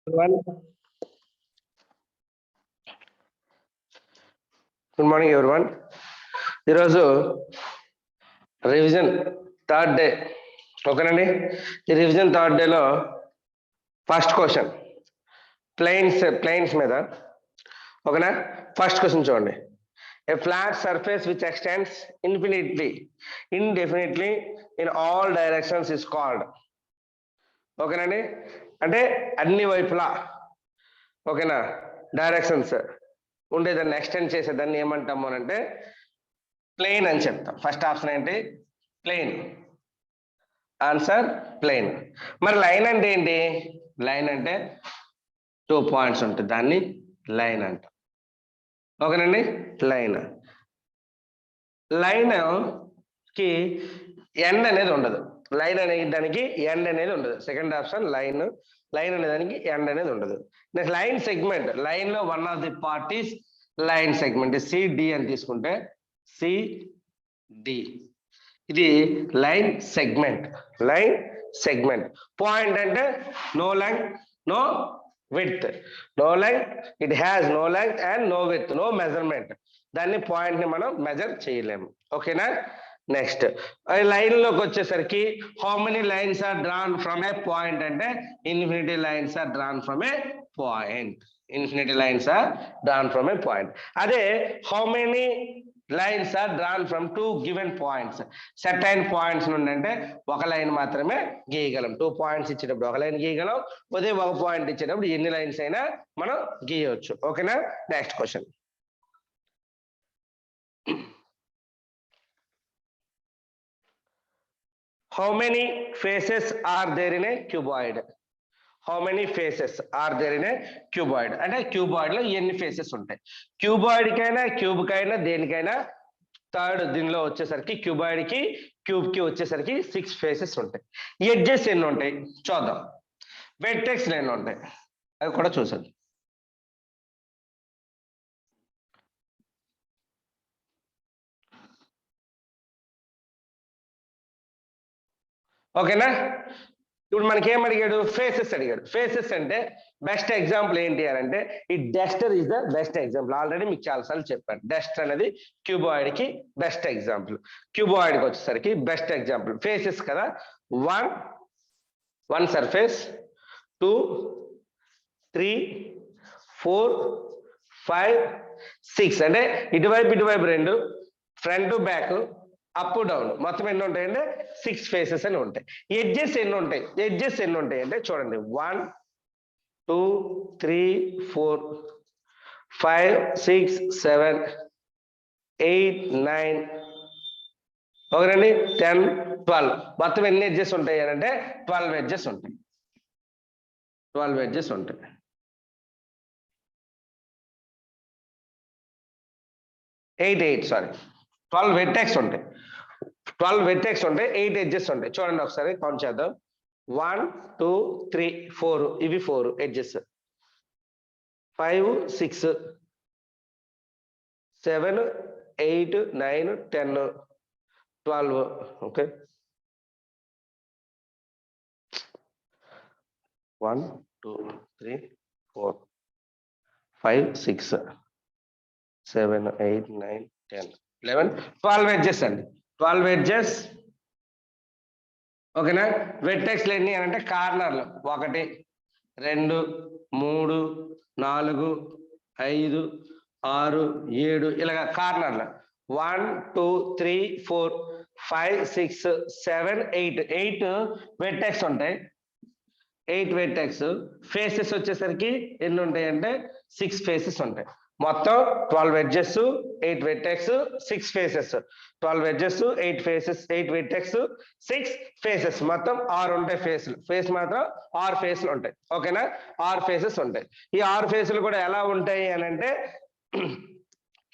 Everyone. Good morning, everyone. ఈరోజు revision third day ఓకేనండి. ఈ రివిజన్ థర్డ్ డేలో ఫస్ట్ క్వశ్చన్ ప్లెయిన్స్ మీద ఓకేనా. ఫస్ట్ క్వశ్చన్ చూడండి. A flat surface which extends indefinitely in all directions is called. ఓకేనండి, అంటే అన్ని వైపులా ఓకేనా డైరెక్షన్స్ ఉండేదాన్ని ఎక్స్టెండ్ చేసేదాన్ని ఏమంటాము అని అంటే ప్లేన్ అని చెప్తాం. ఫస్ట్ ఆప్షన్ ఏంటి? ప్లేన్. Answer plane. మరి లైన్ అంటే ఏంటి? లైన్ అంటే 2 పాయింట్స్ ఉంటుంది, దాన్ని లైన్ అంటాం. ఓకేనండి, లైన్ కి ఎండ్ అనేది ఉండదు. లైన్ అనే దానికి ఎండ్ అనేది ఉండదు. సెకండ్ ఆప్షన్ లైన్ అనే దానికి ఎండ్ అనేది ఉండదు. Next line segment. లైన్ లో one of the part is line segment. CD అని తీసుకుంటే సిడి ఇది లైన్ సెగ్మెంట్. పాయింట్ అంటే no length no width. No length, it has no length and no width, no measurement. దాన్ని point ని మనం measure చేయలేము. ఓకేనా. నెక్స్ట్ లైన్ లోకి వచ్చేసరికి how many lines are drawn from a point అంటే infinity lines are drawn from a point. అదే how many lines are drawn from 2 given points. Certain points నుండి అంటే ఒక లైన్ మాత్రమే గీయగలం. 2 పాయింట్స్ ఇచ్చేటప్పుడు ఒక లైన్ గీయగలం. అదే ఒక పాయింట్ ఇచ్చేటప్పుడు ఎన్ని లైన్స్ అయినా మనం గీయవచ్చు. ఓకేనా. Next question. How many faces are there in a cuboid? How many faces are there in a cuboid? అంటే క్యూబాయిడ్ లో ఎన్ని ఫేసెస్ ఉంటాయి? క్యూబాయిడ్ కైనా క్యూబ్ కైనా దేనికైనా థర్డ్ దీనిలో వచ్చేసరికి క్యూబాయిడ్ కి క్యూబ్ కి వచ్చేసరికి 6 ఫేసెస్ ఉంటాయి. ఎడ్జెస్ ఎన్ని ఉంటాయి చూద్దాం. వెర్టెక్స్ ఎన్ని ఉంటాయి అది కూడా చూసాం. ఓకేనా. ఇప్పుడు మనకి ఏం అడిగాడు? ఫేసెస్ అడిగాడు. ఫేసెస్ అంటే బెస్ట్ ఎగ్జాంపుల్ ఏంటి అని అంటే ఈ Duster is the best example. Already మీకు చాలాసార్లు చెప్పాను. డస్టర్ అనేది క్యూబాయిడ్ కి బెస్ట్ ఎగ్జాంపుల్. క్యూబాయిడ్ కి వచ్చేసరికి బెస్ట్ ఎగ్జాంపుల్ ఫేసెస్ కదా. వన్ సర్ఫేస్, 2 3 4 5 6 అంటే ఇటువైపు 2 ఫ్రంట్ బ్యాక్ అప్ డౌన్ మొత్తం ఎన్ని ఉంటాయంటే 6 ఫేసెస్ అని ఉంటాయి. ఎడ్జెస్ ఎన్ని ఉంటాయి అంటే చూడండి 1 2 3 4 5 6 7 8 9 ఓకేనండి 10 12 మొత్తం ఎన్ని ఎడ్జెస్ ఉంటాయి అంటే 12 ఎడ్జెస్ ఉంటాయి. 12 వెర్టెక్స్ ఉంటాయి. 12 వెర్టెక్స్ ఉంటాయి. 8 ఎడ్జెస్ ఉంటాయి. చూడండి ఒకసారి కౌంట్ చేద్దాం. 1 2 3 4 ఇవి 4 ఎడ్జెస్. 5 6 7 8 9 10 12 ఓకే. 1 2 3 4 5 6 7 8 9 10 11 12 ఎడ్జెస్ అండి. 12 ఎడ్జెస్ ఓకేనా. వెర్టెక్స్లు ఎన్ని అని అంటే కార్నర్లు 1 2 3 4 5 6 7 ఇలాగా కార్నర్లు 1 2 3 4 5 6 7 8 వెర్టెక్స్ ఉంటాయి. 8 వెర్టెక్స్. ఫేసెస్ వచ్చేసరికి ఎన్ని ఉంటాయి అంటే 6 ఫేసెస్ ఉంటాయి. మొత్తం 12 edges 8 vertex 6 faces. 12 edges 8 faces 8 vertex 6 faces మొత్తం 6 ఉంటాయి ఫేస్లు. ఫేస్ మాత్రం 6 ఫేస్లు ఉంటాయి. ఓకేనా. 6 ఫేసెస్ ఉంటాయి. ఈ 6 ఫేస్లు కూడా ఎలా ఉంటాయి అని అంటే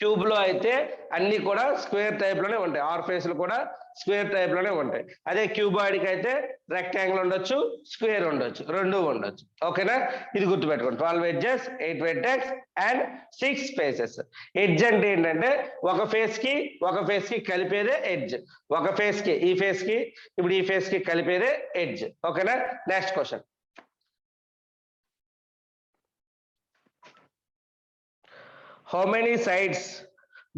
క్యూబ్ లో అయితే అన్ని కూడా స్క్వేర్ టైప్ లోనే ఉంటాయి. 6 ఫేస్లు కూడా స్క్వేర్ టైప్ లోనే ఉంటాయి. అదే క్యూబాయిడ్ కి అయితే రెక్టాంగిల్ ఉండొచ్చు, స్క్వేర్ ఉండొచ్చు, రెండు ఉండొచ్చు. ఓకేనా. ఇది గుర్తుపెట్టుకోండి. 12 edges 8 vertex and 6 faces. Edge అంటే ఏంటంటే ఒక ఫేస్ కి కలిపేదే ఎడ్జ్. ఒక ఫేస్ కి ఈ ఫేస్ కి ఇప్పుడు ఈ ఫేస్ కి కలిపేదే ఎడ్జ్. ఓకేనా. Next question. How many sides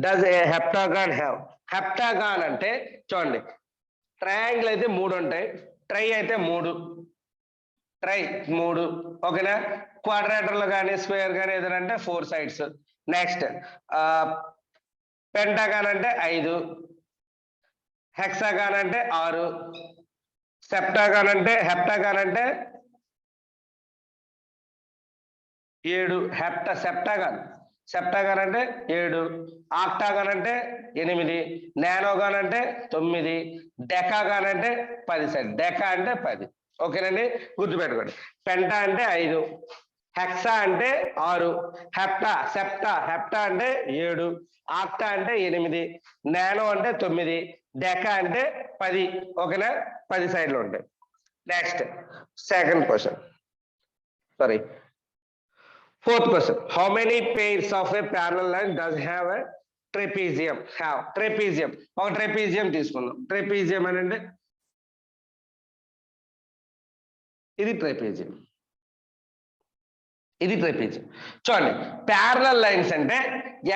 does a heptagon have? Heptagon అంటే చూడండి, ట్రయాంగిల్ అయితే 3 ఉంటాయి, ట్రై అయితే 3, ట్రై 3, ఓకేనా. క్వాడ్రాటర్లు కానీ స్క్వేర్ కానీ ఏదైనా అంటే 4 సైడ్స్. నెక్స్ట్ పెంటాగాన్ అంటే 5, హెక్సాగాన్ అంటే 6, హెప్టాగాన్ అంటే 7, సెప్టాగాన్ అంటే 7, ఆక్టాగాన్ అంటే 8, నానోగాన్ అంటే 9, డెకాగాన్ అంటే 10 సైడ్. డెకా అంటే 10, ఓకేనండి, గుర్తుపెట్టుకోండి. పెంటా అంటే 5, హెక్సా అంటే 6, హెప్టా అంటే 7, ఆక్టా అంటే 8, నానో అంటే 9, డెకా అంటే 10, ఓకేనా, 10 సైడ్లు ఉంటాయి. Next second question, sorry fourth question, how many pairs of a parallel line does have a trapezium? Trapezium, ఒక ట్రెపీజియం తీసుకుందాం. ట్రెపీజియం అని అంటే ఇది ట్రెపీజియం, ఇది ట్రెపీజియం. చూడండి, ప్యారలల్ లైన్స్ అంటే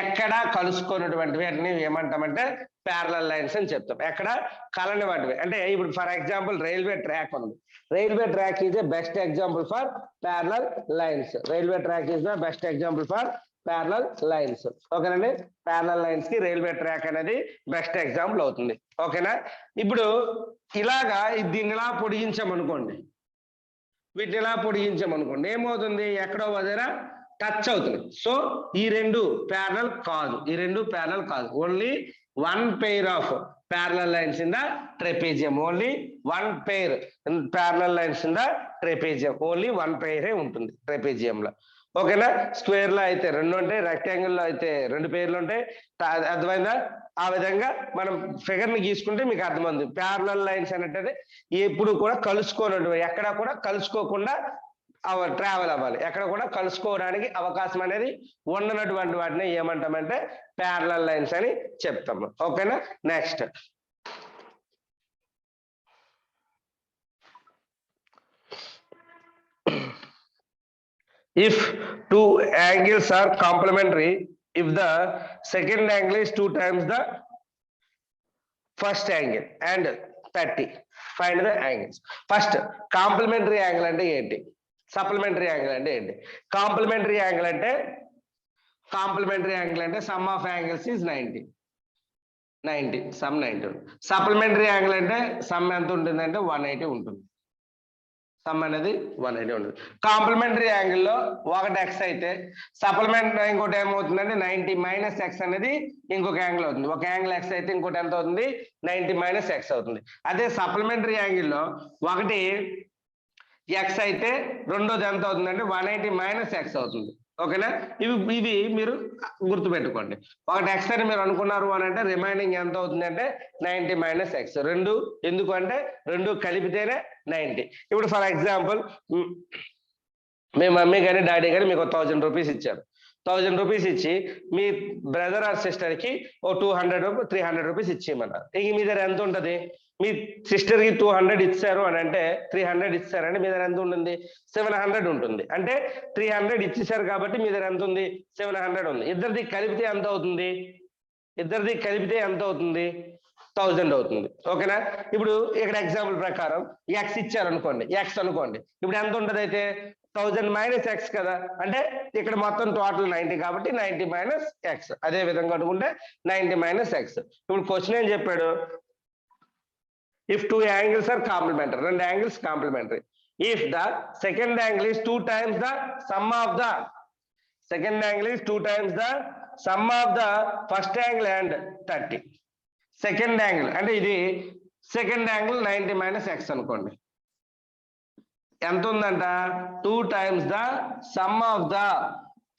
ఎక్కడ కలుసుకున్నటువంటి వాటిని ఏమంటామంటే ప్యారలల్ లైన్స్ అని చెప్తాం. ఎక్కడ కలని వాటివి అంటే, ఇప్పుడు ఫర్ ఎగ్జాంపుల్ రైల్వే ట్రాక్ ఉంది. Railway track is the best example for parallel lines. Railway track is the best example for parallel lines, ఓకేనండి. ప్యారలల్ లైన్స్ కి రైల్వే ట్రాక్ అనేది బెస్ట్ ఎగ్జాంపుల్ అవుతుంది, ఓకేనా. ఇప్పుడు ఇలాగా దీన్ని ఇలా పొడిగించామనుకోండి, వీటిని ఇలా పొడిగించామనుకోండి, ఏమవుతుంది, ఎక్కడో వదిన టచ్ అవుతుంది. సో ఈ రెండు ప్యారలల్ కాదు, only one pair of parallel lines in the trapezium. Only one pair in parallel lines in the trapezium. Only one pair ఉంటుంది trapezium లో, ఓకేనా. స్క్వేర్ లో అయితే 2 ఉంటాయి, రెక్టాంగిల్ లో అయితే 2 పేర్లు ఉంటాయి. అర్థమైందా? ఆ విధంగా మనం ఫిగర్ ని గీసుకుంటే మీకు అర్థమవుతుంది. ప్యారలల్ లైన్స్ అంటే ఎప్పుడు కూడా కలుసుకోనటువంటి, ఎక్కడ కూడా కలుసుకోకుండా ట్రావెల్ అవ్వాలి, ఎక్కడ కూడా కలుసుకోవడానికి అవకాశం అనేది ఉండనటువంటి వాటిని ఏమంటామంటే ప్యారలల్ లైన్స్ అని చెప్తాము, ఓకేనా. Next if two angles are complementary, if the second angle is 2 times the first angle and 30, find the angles. First complementary angle అంటే ఏంటి, సప్లిమెంటరీ యాంగిల్ అంటే ఏంటి? కాంప్లిమెంటరీ యాంగిల్ అంటే sum of angles is 90, some 90. Supplementary angle అంటే some ఎంత ఉంటుంది అంటే 180 ఉంటుంది, సమ్ అనేది 180 ఉంటుంది. కాంప్లిమెంటరీ యాంగిల్లో ఒకటి ఎక్స్ అయితే సప్లిమెంటరీ ఇంకోటి ఏమవుతుందంటే 90 మైనస్ ఎక్స్ అనేది ఇంకొక యాంగిల్ అవుతుంది. ఒక యాంగిల్ ఎక్స్ అయితే ఇంకోటి ఎంత అవుతుంది, 90 మైనస్ ఎక్స్ అవుతుంది. అదే సప్లిమెంటరీ యాంగిల్లో ఒకటి ఎక్స్ అయితే రెండోది ఎంత అవుతుందంటే 180 మైనస్ ఎక్స్ అవుతుంది, ఓకేనా. ఇవి మీరు గుర్తుపెట్టుకోండి. ఒకటి ఎక్స్ అని మీరు అనుకున్నారు అని అంటే రిమైనింగ్ ఎంత అవుతుంది అంటే 90 మైనస్ ఎక్స్. రెండు ఎందుకు అంటే రెండు కలిపితేనే 90. ఇప్పుడు ఫర్ ఎగ్జాంపుల్ మీ మమ్మీ కానీ డాడీ కానీ మీకు 1000 రూపీస్ ఇచ్చారు. 1000 రూపీస్ ఇచ్చి మీ బ్రదర్ ఆర్ సిస్టర్ కి ఓ 200 300 రూపీస్ ఇచ్చేయమన్నారు. ఇక మీ దగ్గర ఎంత ఉంటుంది? మీ సిస్టర్ కి 200 ఇచ్చారు అని అంటే 300 ఇచ్చారంటే మీ దగ్గర ఎంత ఉంటుంది? 700 ఉంటుంది. అంటే 300 ఇచ్చేసారు కాబట్టి మీ దగ్గర ఎంత ఉంది? 700 ఉంది. ఇద్దరిది కలిపితే ఎంత అవుతుంది? 1000 అవుతుంది, ఓకేనా. ఇప్పుడు ఇక్కడ ఎగ్జాంపుల్ ప్రకారం ఎక్స్ ఇచ్చారు అనుకోండి, ఎక్స్ అనుకోండి, ఇప్పుడు ఎంత ఉంటుంది అయితే 1000 మైనస్ ఎక్స్ కదా, అంటే ఇక్కడ మొత్తం టోటల్ 90 కాబట్టి 90 మైనస్ ఎక్స్. అదే విధంగా అనుకుంటే 90 మైనస్ ఎక్స్. ఇప్పుడు క్వశ్చన్ ఏం చెప్పాడు? If two angles are complementary, రెండు angles complementary, if the second angle is 2 times the sum of the first angle and 30. Second angle అంటే ఇది సెకండ్ యాంగిల్ 90 మైనస్ ఎక్స్ అనుకోండి, ఎంత ఉందంట? 2 times the sum of the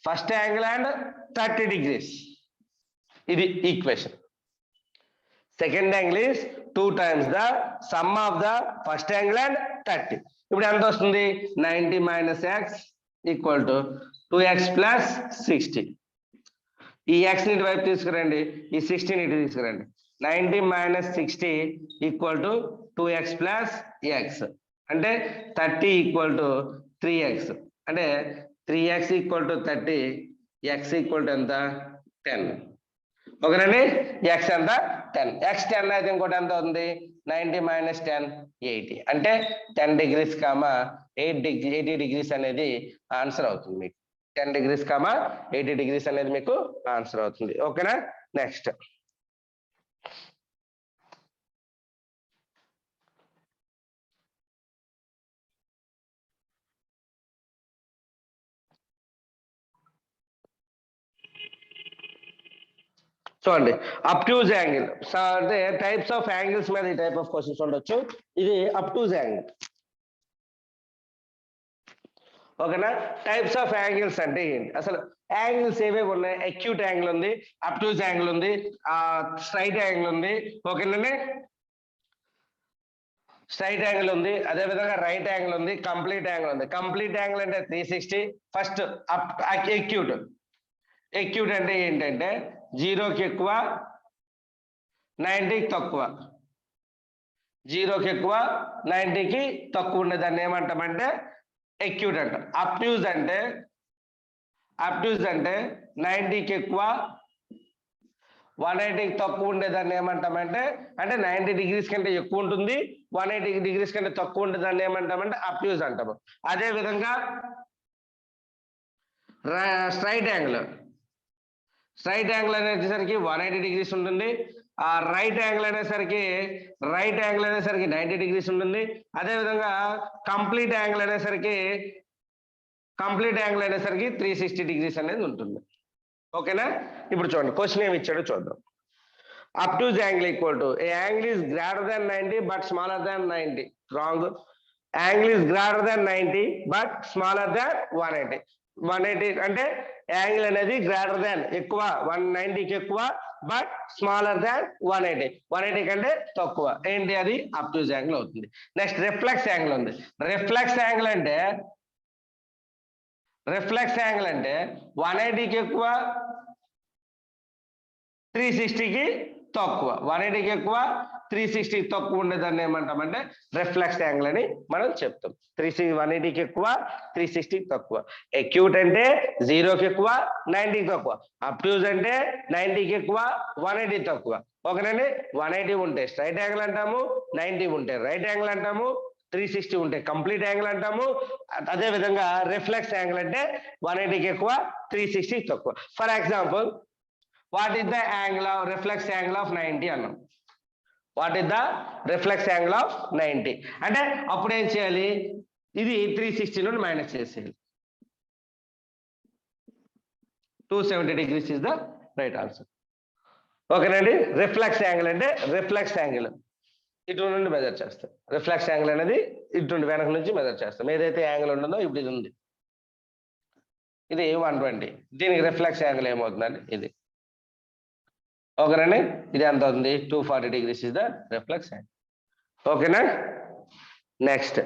first angle and 30 degrees. ఇది equation. Second angle is 2 times the sum of the first angle and 30. ఇప్పుడు ఎంత వస్తుంది? 90 minus X equal to 2x plus 60. ఈ X ని వైపు తీసుకురండి, ఈ 60 ని తీసుకురండి. 90 minus 60 equal to 2x plus X, అంటే 30 ఈక్వల్ టు 3x, అంటే 3x equal to 30 X equal to ఎంత 10. ఓకేనండి, ఎక్స్ ఎంత 10. ఎక్స్ 10 అయితే ఇంకోటి ఎంత అవుతుంది 90 - 10 80. అంటే 10 degrees 80 degrees అనేది ఆన్సర్ అవుతుంది మీకు. 10 degrees 80 degrees అనేది మీకు ఆన్సర్ అవుతుంది. ఓకేనా, నెక్స్ట్ చూడండి, అబ్ట్యూజ్ యాంగిల్. అంటే టైప్స్ ఆఫ్ యాంగిల్స్ మీద ఈ టైప్ ఆఫ్ క్వశ్చన్స్ ఉండొచ్చు. ఇది అబ్ట్యూజ్ యాంగిల్. ఓకేనా, టైప్స్ ఆఫ్ యాంగిల్స్ అంటే ఏంటి, అసలు యాంగిల్స్ ఏవేవి ఉన్నాయి? అక్యూట్ యాంగిల్ ఉంది, అబ్ట్యూజ్ యాంగిల్ ఉంది, స్ట్రైట్ యాంగిల్ ఉంది. ఓకేనండి, స్ట్రైట్ యాంగిల్ ఉంది, అదే విధంగా రైట్ యాంగిల్ ఉంది, కంప్లీట్ యాంగిల్ ఉంది. కంప్లీట్ యాంగిల్ అంటే 360. First acute. అక్యూట్ అంటే ఏంటంటే 0కి ఎక్కువ 90కి తక్కువ, 0కి ఎక్కువ 90కి తక్కువ ఉండేదాన్ని ఏమంటామంటే అక్యూట్ అంటాం. అబ్ట్యూజ్ అంటే 90కి ఎక్కువ 180కి తక్కువ ఉండేదాన్ని ఏమంటామంటే, అంటే 90 degrees కంటే ఎక్కువ ఉంటుంది, 180 degrees కంటే తక్కువ ఉండేదాన్ని ఏమంటామంటే అబ్ట్యూజ్ అంటాము. అదే విధంగా స్ట్రైట్ యాంగిల్ అనేసరికి 180 degrees ఉంటుంది. ఆ రైట్ యాంగిల్ అనేసరికి 90 degrees ఉంటుంది. అదే విధంగా కంప్లీట్ యాంగిల్ అనేసరికి 360 degrees అనేది ఉంటుంది. ఓకేనా, ఇప్పుడు చూడండి క్వశ్చన్ ఏమి ఇచ్చాడో చూద్దాం. అబ్ట్యూజ్ angle equal to A angle is greater than 90 but smaller than 90. Wrong. Angle is greater than 90 but smaller than 180. 180 అంటే యాంగిల్ అనేది గ్రేటర్ దాన్ ఎక్కువ 190కి ఎక్కువ బట్ స్మాలర్ దాన్ 180 కంటే తక్కువ. ఏంటి అది అబ్ట్యూజ్ యాంగిల్ అవుతుంది. నెక్స్ట్ రిఫ్లెక్స్ యాంగిల్ ఉంది. రిఫ్లెక్స్ యాంగిల్ అంటే 180కి ఎక్కువ 360కి తక్కువ. 180కి ఎక్కువ 360కి తక్కువ ఉండేదాన్ని ఏమంటామంటే రిఫ్లెక్స్ యాంగిల్ అని మనం చెప్తాం. 180కి ఎక్కువ 360కి తక్కువ. అక్యూట్ అంటే 0కి ఎక్కువ 90కి తక్కువ. అబ్ట్యూజ్ అంటే 90కి ఎక్కువ 180 తక్కువ. ఓకేనండి, 180 ఉంటే స్ట్రైట్ యాంగిల్ అంటాము, 90 ఉంటే రైట్ యాంగిల్ అంటాము, 360 ఉంటే కంప్లీట్ యాంగిల్ అంటాము. అదే విధంగా రిఫ్లెక్స్ యాంగిల్ అంటే 180కి ఎక్కువ 360కి తక్కువ. For example, what is the angle of reflex angle of 90 అన్నాం. What is the reflex angle of 90 అంటే అప్పుడు ఏం చేయాలి, ఇది 360 నుండి మైనస్ చేసేయాలి. 270 degrees is the right answer. ఓకేనండి, రిఫ్లెక్స్ యాంగిల్ అంటే రిఫ్లెక్స్ యాంగిల్ ఇటు నుండి మెజర్ చేస్తాం. రిఫ్లెక్స్ యాంగిల్ అనేది ఇటు నుండి వెనక నుంచి మెజర్ చేస్తాం. ఏదైతే యాంగిల్ ఉంటుందో ఇప్పుడు ఇది ఉంది, ఇది 120. దీనికి రిఫ్లెక్స్ యాంగిల్ ఏమవుతుందండి ఇది. ఓకేనండి, ఇది ఎంత అవుతుంది 240 degrees is the reflex angle. ఓకేనా, నెక్స్ట్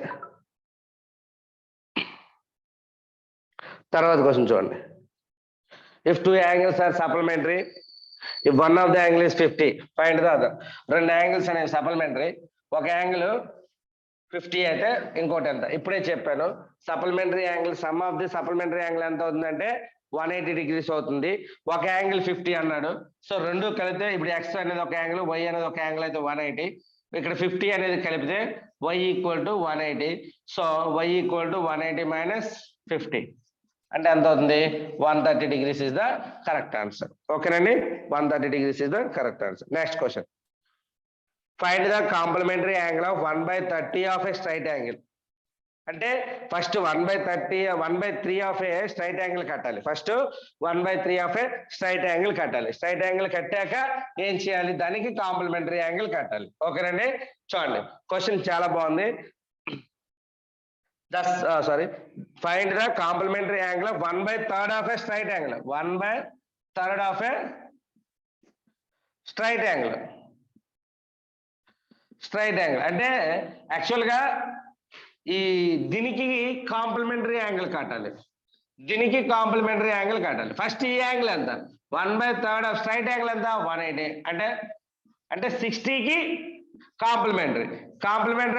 తర్వాత క్వశ్చన్ చూడండి. If 2 angles are supplementary, if one of the angle is 50, find the other. 2 angles అనేవి సప్లిమెంటరీ. ఒక యాంగిల్ 50 అయితే ఇంకోటి ఎంత. ఇప్పుడే చెప్పాను, supplementary angle sum of the supplementary angle ఎంత అవుతుందంటే 180 degrees అవుతుంది. ఒక యాంగిల్ 50 అన్నాడు. సో రెండు కలిపితే ఇప్పుడు ఎక్స్ అనేది ఒక యాంగిల్, వై అనేది ఒక యాంగిల్ అయితే 180. ఇక్కడ 50 అనేది కలిపితే y equal to 180. So y equal to 180 minus 50 అంటే ఎంత అవుతుంది 130 degrees is the correct answer. ఓకేనండి, 130 degrees is the correct answer. Next question, find the complementary angle of 1/30 of a straight angle. అంటే first 1/3 of a straight angle కట్టాలి. First 1/3 of a straight angle కట్టాలి. Straight angle కట్టాక ఏం చేయాలి, దానికి complementary angle కట్టాలి. ఓకేనండి, చూడండి క్వశ్చన్ చాలా బాగుంది. Find the complementary angle of 1/3 of a straight angle. 1/3 of a straight angle. అంటే యాక్చువల్గా ఈ దీనికి కాంప్లిమెంటరీ యాంగిల్ కట్టాలి. ఫస్ట్ ఈ యాంగిల్ ఎంత 1/3 ఆఫ్ స్ట్రైట్ యాంగిల్ ఎంత 180. అంటే 60కి కాంప్లిమెంటరీ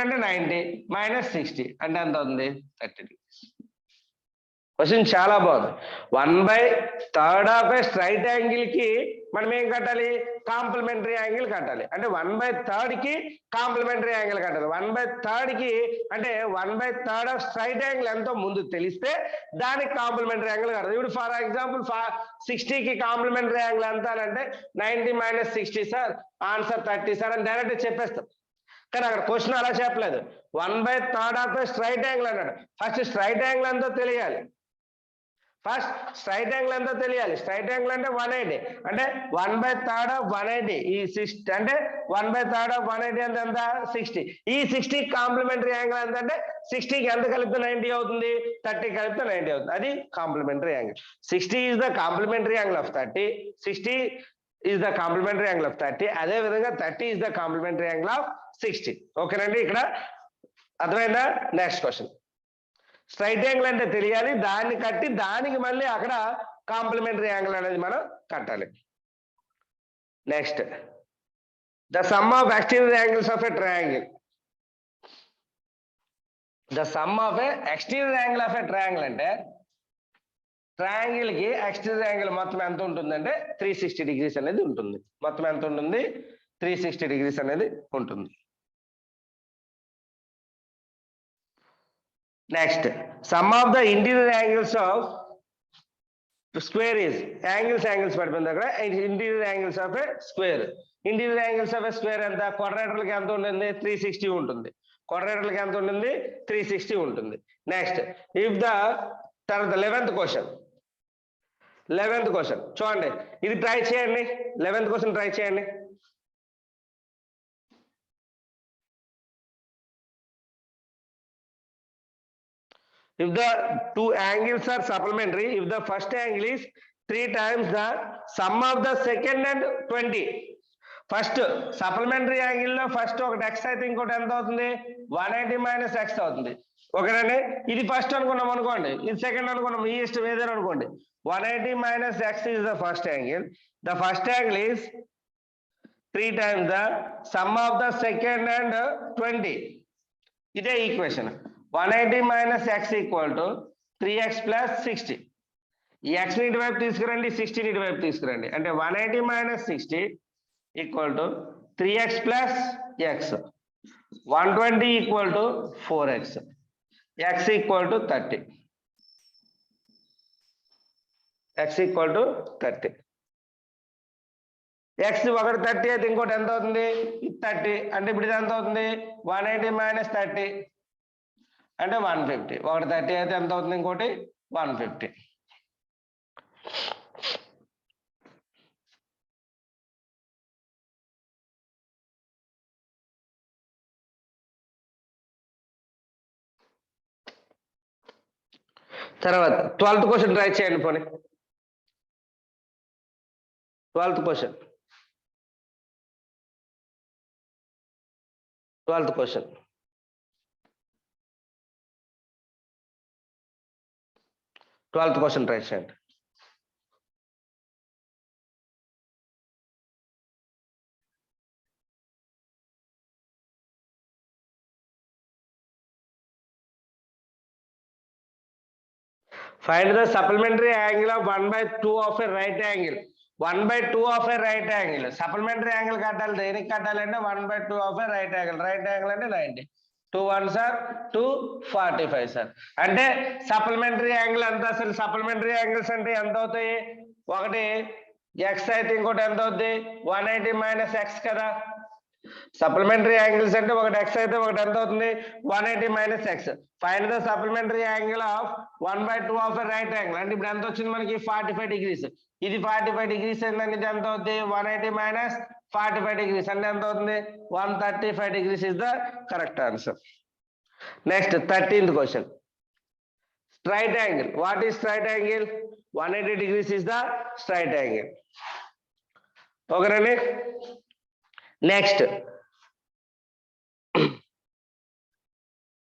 అంటే 90 మైనస్ 60 అంటే ఎంత అవుతుంది 30 degrees. క్వశ్చన్ చాలా బాగుంది. 1/3 ఆఫ్ ఏ స్ట్రైట్ యాంగిల్ కి మనం ఏం కట్టాలి? కాంప్లిమెంటరీ యాంగిల్ కట్టాలి. అంటే 1/3 కి కాంప్లిమెంటరీ యాంగిల్ కట్టాలి. 1/3 కి అంటే 1/3 ఆఫ్ స్ట్రైట్ యాంగిల్ ఎంతో ముందు తెలిస్తే దానికి కాంప్లిమెంటరీ యాంగిల్ కట్టాలి. ఇప్పుడు ఫర్ ఎగ్జాంపుల్ 60 కి కాంప్లిమెంటరీ యాంగిల్ ఎంత అంటే 90 - 60 సార్, ఆన్సర్ 30 సార్ అని డైరెక్ట్ చెప్పేస్తాం. కానీ అక్కడ క్వశ్చన్ అలా చెప్పలేదు. 1/3 ఆఫ్ ఏ స్ట్రైట్ యాంగిల్ అన్నాడు. ఫస్ట్ స్ట్రైట్ యాంగిల్ ఎంతో తెలియాలి. ఫస్ట్ స్ట్రైట్ యాంగిల్ ఎంతో తెలియాలి. స్ట్రైట్ యాంగిల్ అంటే 180. అంటే 1/3 ఆఫ్ 180 ఈ 60 అంటే 1/3 ఆఫ్ 180 అంటే ఎంత? 60. ఈ 60 కాంప్లిమెంటరీ యాంగిల్ ఎంత అంటే 60కి ఎంత కలిపితే 90 అవుతుంది? 30 కలిపితే 90 అవుతుంది. అది complementary angle. 60 is the complementary angle of 30. 60 is the complementary angle of 30. అదే విధంగా 30 is the complementary angle of 60. ఓకేనండి, ఇక్కడ అర్థమైందా? Next question. స్ట్రైట్ యాంగిల్ అంటే తెలియాలి, దాన్ని కట్టి దానికి మళ్ళీ అక్కడ కాంప్లిమెంటరీ యాంగిల్ అనేది మనం కట్టాలి. Next, the sum of exterior angles of a triangle. The sum of A exterior angle of a triangle అంటే ట్రయాంగిల్ కి ఎక్స్టీరియర్ యాంగిల్ మొత్తం ఎంత ఉంటుందంటే 360 degrees అనేది ఉంటుంది. మొత్తం ఎంత ఉంటుంది? 360 degrees అనేది ఉంటుంది. Next, some of the interior angles of square is angles పడిపోయింది అక్కడ. Interior angles of A square. Interior angles of A square ఎంత? క్వాడ్రాటర్లకి ఎంత ఉంటుంది? 360 ఉంటుంది. క్వాడ్రాటర్లకి ఎంత ఉంటుంది? 360 ఉంటుంది. నెక్స్ట్, ఇఫ్ ద తర్వాత 11th క్వశ్చన్. 11th క్వశ్చన్ చూడండి, ఇది ట్రై చేయండి. 11th క్వశ్చన్ ట్రై చేయండి. If the two angles are supplementary, if the first angle is 3 times the sum of the second and 20. First supplementary angle లో first ఒకటి x అయితే ఇంకోటి ఎంత అవుతుంది? 180 - x అవుతుంది. ఓకేనండి, ఇది ఫస్ట్ అనుకున్నాం అనుకోండి, ఇది సెకండ్ అనుకున్నాం, ఈ ఇష్టం ఏదైనా అనుకోండి. 180 - x is the first angle. The first angle is 3 times the sum of the second and 20. ఇదే equation. 180 - x equal to 3x plus 60. ఈ x ని ఇటువైపు తీసుకురండి, 60 ని ఇటువైపు తీసుకురండి. అంటే 180 - 60 equal to 3x plus x. 120 equal to 4x. x equal to 30. x equal to 30. x ఒకటి 30 అయితే ఇంకోటి ఎంత అవుతుంది? 30. అంటే ఇప్పుడు ఇది ఎంత అవుతుంది? 180 - 30 అంటే 150. ఒకటి 30 అయితే ఎంత అవుతుంది? ఇంకోటి 150. తర్వాత 12th క్వశ్చన్ ట్రై చేయండి పోనీ. 12th question. 12th question. Twelfth question try చేయండి. Find the supplementary angle of 1/2 of a right angle. 1/2 of a right angle. Supplementary angle కట్టాలి, దేనికి కట్టాలంటే 1/2 of a right angle. Right angle అంటే 90. 2 1s are 245 sir. అంటే supplementary angle ఎంత? అసలు supplementary angles అంటే ఎంత అవుతాయి? ఒకటి x అయితే ఇంకోటి ఎంత అవుద్ది? 180 - x కదా. సప్లిమెంటరీ యాంగిల్స్ అంటే ఒకటి x అయితే ఒకటి ఎంత అవుతుంది? 180 - x. Find the supplementary angle of 1/2 of a right angle. అంటే ఇప్పుడు ఎంత వచ్చింది మనకి? 45 degrees. ఇది 45 degrees ఏంటంటే ఇది ఎంత అవుతుంది? 180 - 45 degrees అంటే ఎంత అవుతుంది? 135 degrees is the correct answer. Next, 13th question. Straight angle. What is straight angle? 180 degrees is the straight angle. Okay, next,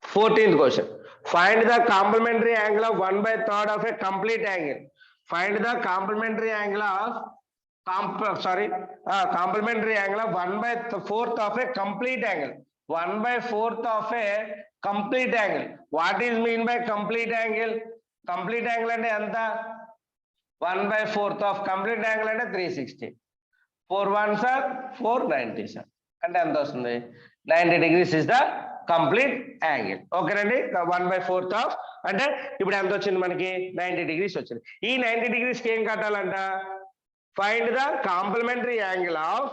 14th question. Find the complementary angle of 1/3 of a complete angle. Find the complementary angle of complementary angle of 1/4 of a complete angle. 1/4 of a complete angle. What is mean by complete angle? Complete angle అంటే ఎంత 1/4 of complete angle అంటే 360. 4 1s are 490 sir. అంటే ఎంత వస్తుంది 90 degrees is the complete angle. ఓకేనండి 1/4 of అంటే ఇప్పుడు ఎంత వచ్చింది మనకి 90 degrees వచ్చింది. ఈ 90 degrees కి ఏం కట్టాలంట find the complementary angle of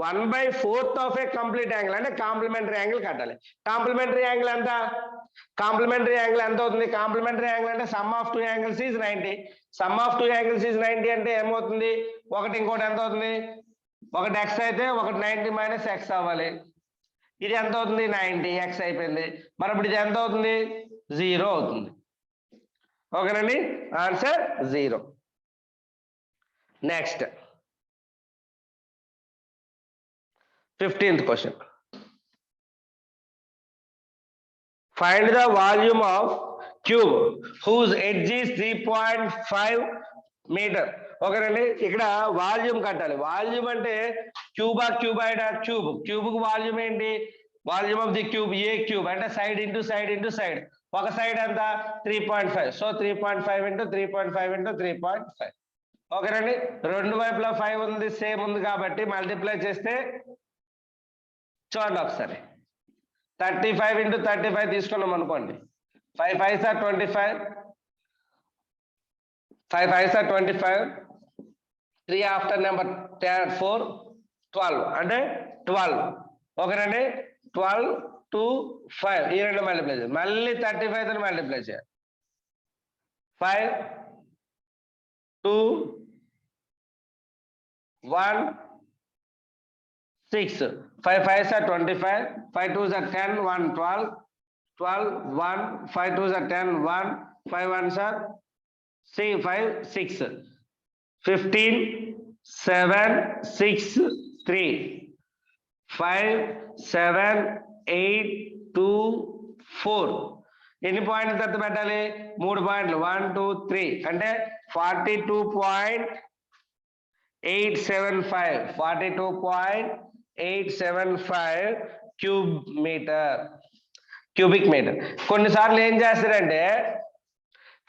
1/4 of a complete angle అంటే కాంప్లిమెంటరీ యాంగిల్ కట్టాలి. కాంప్లిమెంటరీ యాంగిల్ ఎంత కాంప్లిమెంటరీ యాంగిల్ ఎంత అవుతుంది కాంప్లిమెంటరీ యాంగిల్ అంటే sum of 2 angles is 90. Sum of 2 angles is 90 అంటే ఏమవుతుంది ఒకటి ఇంకోటి ఎంత అవుతుంది ఒకటి x అయితే ఒకటి 90 మైనస్ x అవ్వాలి. ఇది ఎంత అవుతుంది 90 x అయిపోయింది. మరి ఇప్పుడు ఇది ఎంత అవుతుంది 0 అవుతుంది. ఓకేనండి answer 0. Next 15th question. Find the volume of cube whose edge is 3.5 meter. ఓకేనండి ఇక్కడ వాల్యూమ్ కట్టాలి. వాల్యూమ్ అంటే క్యూబా క్యూబాయిడ్ క్యూబ్ క్యూబ్ కు వాల్యూమ్ ఏంటి volume of the cube a cube అంటే side into side into side. ఒక సైడ్ ఎంత 3.5 సో 3.5 ఇంటూ 3.5 ఇంటూ 3.5. ఓకేనండి రెండు వైపులా 5 ఉంది సేమ్ ఉంది కాబట్టి మల్టిప్లై చేస్తే చూడండి ఒకసారి 35 ఇంటూ 35 తీసుకున్నాం అనుకోండి 5 5s are 25 5 5s are 25 3 after number 4 12 అంటే 12. ఓకేనండి 12 2 5 ఈ రెండు మల్టిప్లై చేయాలి మళ్ళీ 35 తో మల్టిప్లై చేయాలి 5 2 1 6 5 5s are 25 5 2s are 10 1 12 12 1 5 2s are 10 1 5 1s are 5 6 15 7 6 3 5 7 8 2 4 ఎన్ని పాయింట్లు దత్త పెట్టాలి 3 పాయింట్లు 1 2 3 అంటే 42.875 క్యూబిక్ మీటర్. కొన్నిసార్లు ఏం చేస్తారంటే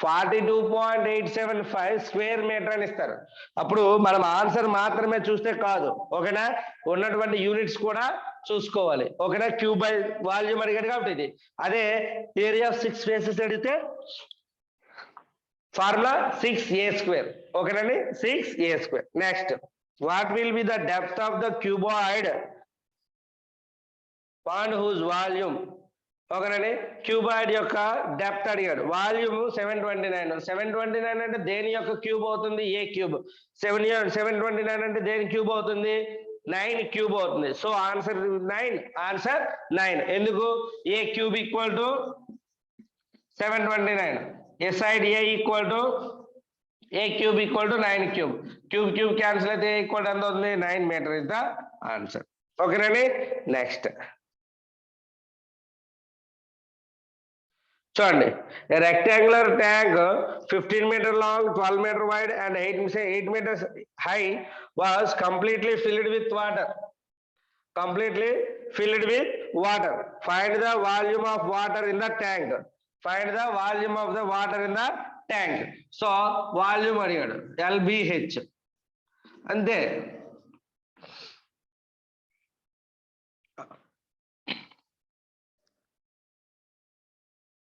42.875 స్క్వేర్ మీటర్ అని ఇస్తారు. అప్పుడు మనం ఆన్సర్ మాత్రమే చూస్తే కాదు ఓకేనా ఉన్నటువంటి యూనిట్స్ కూడా చూసుకోవాలి. ఓకేనా క్యూబ్ బై వాల్యూమ్ అడిగాడు కాబట్టి ఇది అదే ఏరియా ఆఫ్ 6 ఫేసెస్ అడిగితే ఫార్ములా 6a². ఓకేనండి 6a². Next what will be the depth of the cuboid pond whose volume. ఓకేనండి క్యూబాయిడ్ యొక్క డెప్త్ అడిగాడు వాల్యూమ్ 729 అంటే దేని యొక్క క్యూబ్ అవుతుంది ఏ క్యూబ్ 729 అంటే దేని క్యూబ్ అవుతుంది 9 క్యూబ్ అవుతుంది. సో ఆన్సర్ 9 ఎందుకు a cube equal to 729 a side a equal to a cube equal to 9 cube cancel అయితే ఈక్వల్ ఎంత అవుతుంది 9 మీటర్ ఇస్ ద ఆన్సర్. ఓకేనండి నెక్స్ట్ చూడండి rectangular tank 15 meter long 12 meter wide and 8 meters high was completely filled with water. Find the volume of water in the tank. So volume అడిగాడు LBH అంతే.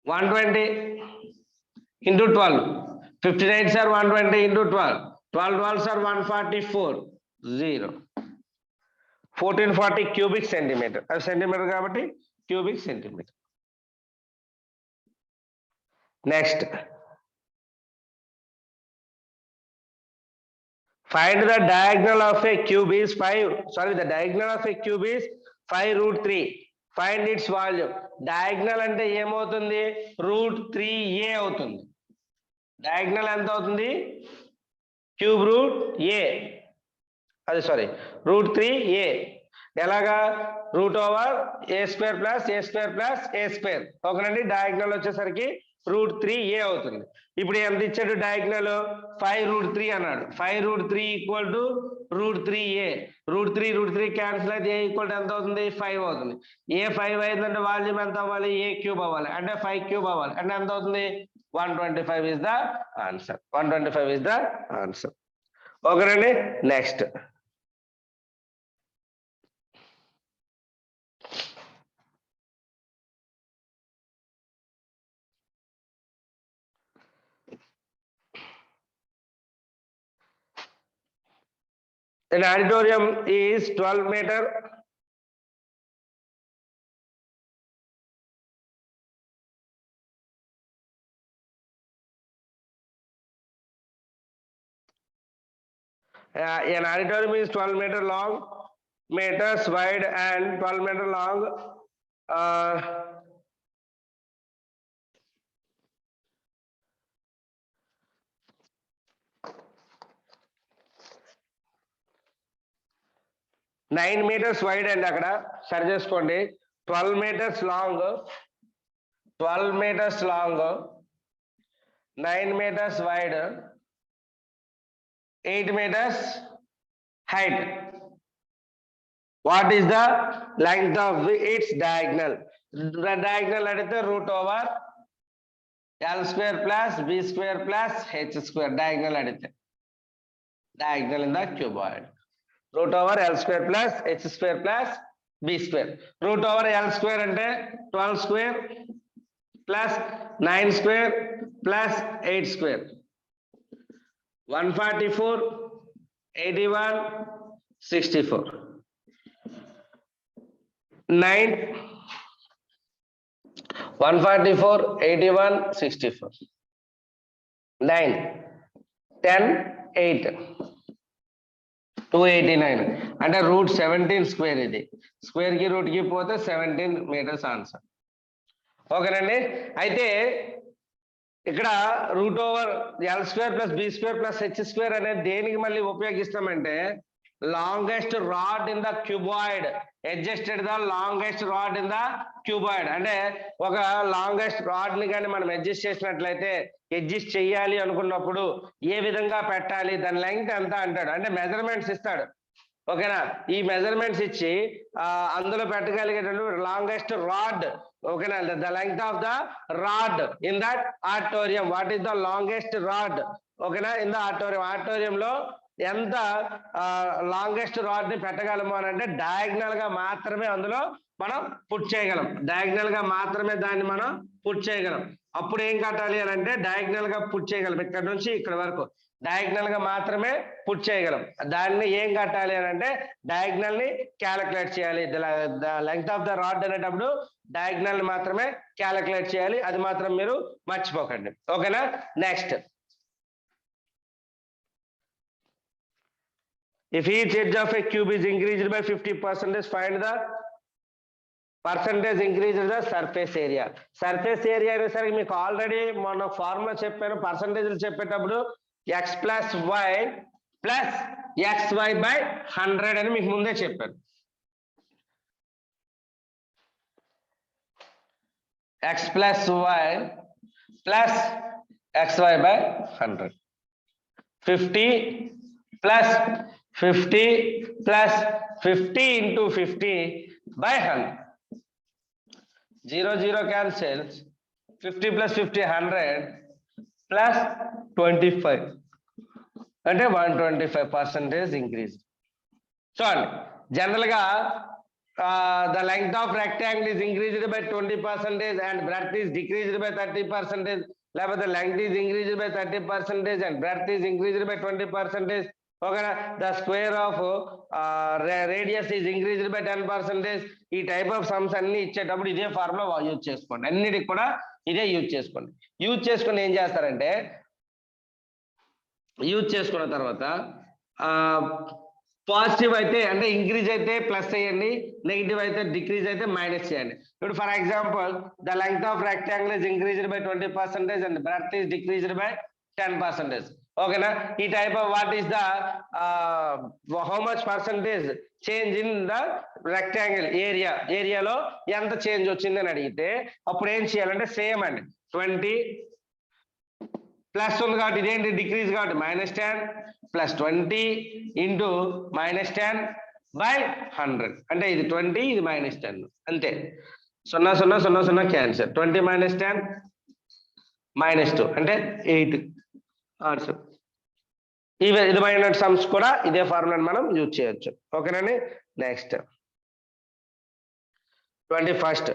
$120 into 12 58 are 120 into 12 12s are 144 0 1440 cubic centimeter అది centimetre కాబట్టి cubic centimeter. Next find the diagonal of a cube is 5√3. Find its volume. Diagonal అంటే ఏమవుతుంది √3a అవుతుంది. Diagonal ఎంత అవుతుంది cube √a అది √3a ఎలాగా √a² ఓకేనండి డయాగ్నల్ వచ్చేసరికి √3a అవుతుంది. ఇప్పుడు ఎంత ఇచ్చాడు డయాగ్నల్ 5√3 అన్నాడు 5√3 ఈక్వల్ టు √3a √3 క్యాన్సిల్ అయితే ఏ ఈక్వల్ టు ఎంత అవుతుంది 5 అవుతుంది. ఏ 5 అయిందంటే వాల్యూమ్ ఎంత అవ్వాలి a³ అవ్వాలి అంటే 5³ అవ్వాలి అంటే ఎంత అవుతుంది 125 is the answer. 125 is the answer. Okay, next. An auditorium is 12 meter. An auditorium is 12 meters wide and 12 meter long. 9 meters wide and అక్కడ సరి చేసుకోండి. 12 meters long, 12 meters long, 9 meters wide, 8 meters height. What is the length of its diagonal? The diagonal adithe root over L square plus B square plus H square. Diagonal adithe. Diagonal in the cuboid. Root over L square plus H square plus B square. Root over L square ante 12 square plus 9 square plus 8 square. 144, 81, 64. 9, 144, 81, 64. 9, 10, 8. 289 అంటే root 17 square. ఇది square కి root కి పోతే 17 metres answer. ఓకేనండి. అయితే ఇక్కడ root over L square plus B square plus H square అనేది దేనికి మళ్ళీ ఉపయోగిస్తామంటే longest rod in the cuboid, adjusted the longest rod in the cuboid. అంటే ఒక లాంగెస్ట్ రాడ్ ని కానీ మనం అడ్జస్ట్ చేసినట్లయితే, అడ్జస్ట్ చేయాలి అనుకున్నప్పుడు ఏ విధంగా పెట్టాలి, దాని లెంగ్త్ ఎంత అంటాడు, అంటే మెజర్మెంట్స్ ఇస్తాడు. ఓకేనా, ఈ మెజర్మెంట్స్ ఇచ్చి అందులో పెట్టగలిగేటటువంటి లాంగెస్ట్ రాడ్. ఓకేనా, the length of the rod in that auditorium. What is the longest rod? ఓకేనా, ఇన్ ద ఆడిటోరియం. ఆడిటోరియంలో ఎంత లాంగెస్ట్ రాడ్ ని పెట్టగలము అని అంటే డయాగ్నల్ గా మాత్రమే అందులో మనం పుట్ చేయగలం. డయాగ్నల్ గా మాత్రమే దాన్ని మనం పుట్ చేయగలం. అప్పుడు ఏం కట్టాలి అని అంటే డయాగ్నల్ గా పుట్ చేయగలం. ఇక్కడ నుంచి ఇక్కడ వరకు డయాగ్నల్ గా మాత్రమే పుట్ చేయగలం. దాన్ని ఏం కట్టాలి అని అంటే డయాగ్నల్ ని క్యాలిక్యులేట్ చేయాలి. The length of the rod అనేటప్పుడు డయాగ్నల్ ని మాత్రమే క్యాలిక్యులేట్ చేయాలి. అది మాత్రం మీరు మర్చిపోకండి. ఓకేనా, next. If each edge of a cube is increased by 50%, find the percentage increase in the surface area. Surface area అనేసరికి మీకు ఆల్రెడీ మొన్న ఫార్ములా చెప్పాను. పర్సంటేజ్లు చెప్పేటప్పుడు x plus y plus xy by 100 అని మీకు ముందే చెప్పాను. x plus y plus xy by 100. 50 plus 50 plus 50 into 50 by 100. 0 0 cancels. 50 plus 50 100 plus 25 అంటే 125% increase. So general గా the length of rectangle is increased by 20% and breadth is decreased by 30%. లేకపోతే length is increased by 30% and breadth is increased by 20%. ఓకేనా, the square of radius is increased by 10%. ఈ type of sums అన్ని ఇచ్చేటప్పుడు ఇదే formula use చేసుకోండి. అన్నిటికి కూడా ఇదే యూజ్ చేసుకోండి. యూజ్ చేసుకుని ఏం చేస్తారంటే, యూజ్ చేసుకున్న తర్వాత పాజిటివ్ అయితే అంటే ఇంక్రీజ్ అయితే ప్లస్ చేయండి, నెగిటివ్ అయితే డిక్రీజ్ అయితే మైనస్ చేయండి. ఇప్పుడు for example the length of rectangle is increased by 20% and breadth is decreased by 10%. ఓకేనా, ఈ type of what is the how much percentage change in the rectangle ఏరియాలో ఎంత చేంజ్ వచ్చింది అని అడిగితే అప్పుడు ఏం చేయాలంటే సేమ్ అండి. 20 ప్లస్ ఉంది కాబట్టి ఇదేంటి డిక్రీజ్ కాబట్టి -10 ప్లస్ 20 ఇంటూ -10 బై 100 అంటే ఇది 20 ఇది -10 అంతే. 0 0 0 0 క్యాన్సర్. 20 - 10 -2 అంటే 8 ఆన్సర్. ఈ విధమైన సమ్స్ కూడా ఇదే ఫార్ములాని మనం యూజ్ చేయొచ్చు. ఓకేనండి. Next 21st.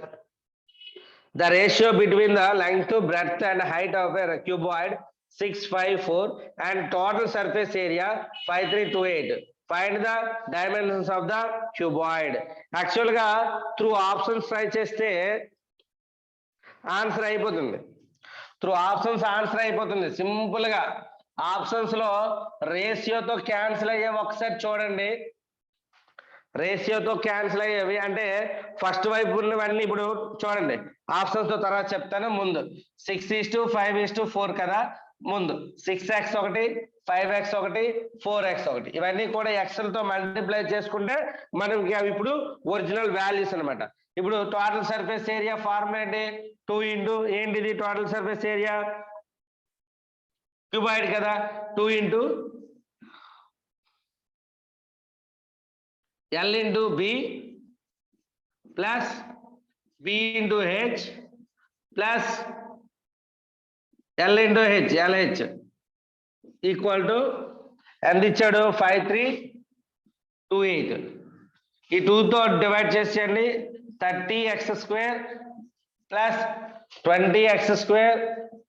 The ratio between the length, breadth and height of a cuboid 654 and total surface area 5328. Find the dimensions of the cuboid. Actually గా త్రూ ఆప్షన్స్ ట్రై చేస్తే ఆన్సర్ అయిపోతుంది. త్రూ ఆప్షన్స్ ఆన్సర్ అయిపోతుంది simple గా. Options లో రేషియోతో cancel అయ్యే ఒకసారి చూడండి. రేషియోతో cancel అయ్యేవి అంటే ఫస్ట్ వైపు ఉన్నవన్నీ ఇప్పుడు చూడండి. ఆప్షన్స్ తో తర్వాత చెప్తాను. ముందు 6:5:4 కదా. ముందు 6x ఒకటి, 5x ఒకటి, 4x ఒకటి, ఇవన్నీ కూడా ఎక్స్ఎల్ తో మల్టిప్లై చేసుకుంటే మనకి అవి ఇప్పుడు ఒరిజినల్ వాల్యూస్ అనమాట. ఇప్పుడు టోటల్ సర్ఫేస్ ఏరియా ఫార్ములా ఏంటి? 2 ఇంటూ ఏంటిది టోటల్ సర్ఫేస్ ఏరియా? క్యూబాయిడ్ కదా. 2 into L into B plus B into H plus L into H, LH equal to ఎంత ఇచ్చాడు? 5328. ఈ 2తో డివైడ్ చేసేయండి. 30x² plus 20x²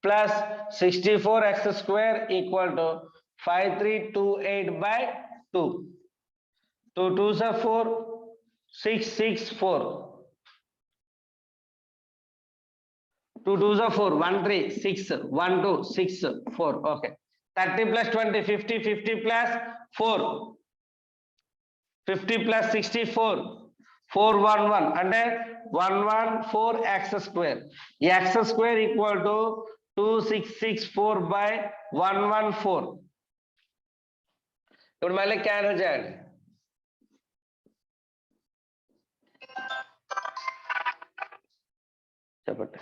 plus 64x² equal to 5328/2. 2 2s are 4, 6 6 4. 2 2s are 4, 1 3 6 1 2 6 4. Okay. 30 plus 20 50, 50 plus 4 50 plus 64 411 అంటే 114x². x² equal to 2664/114. ఇప్పుడు మళ్ళీ cancel చేయండి. చెప్పండి.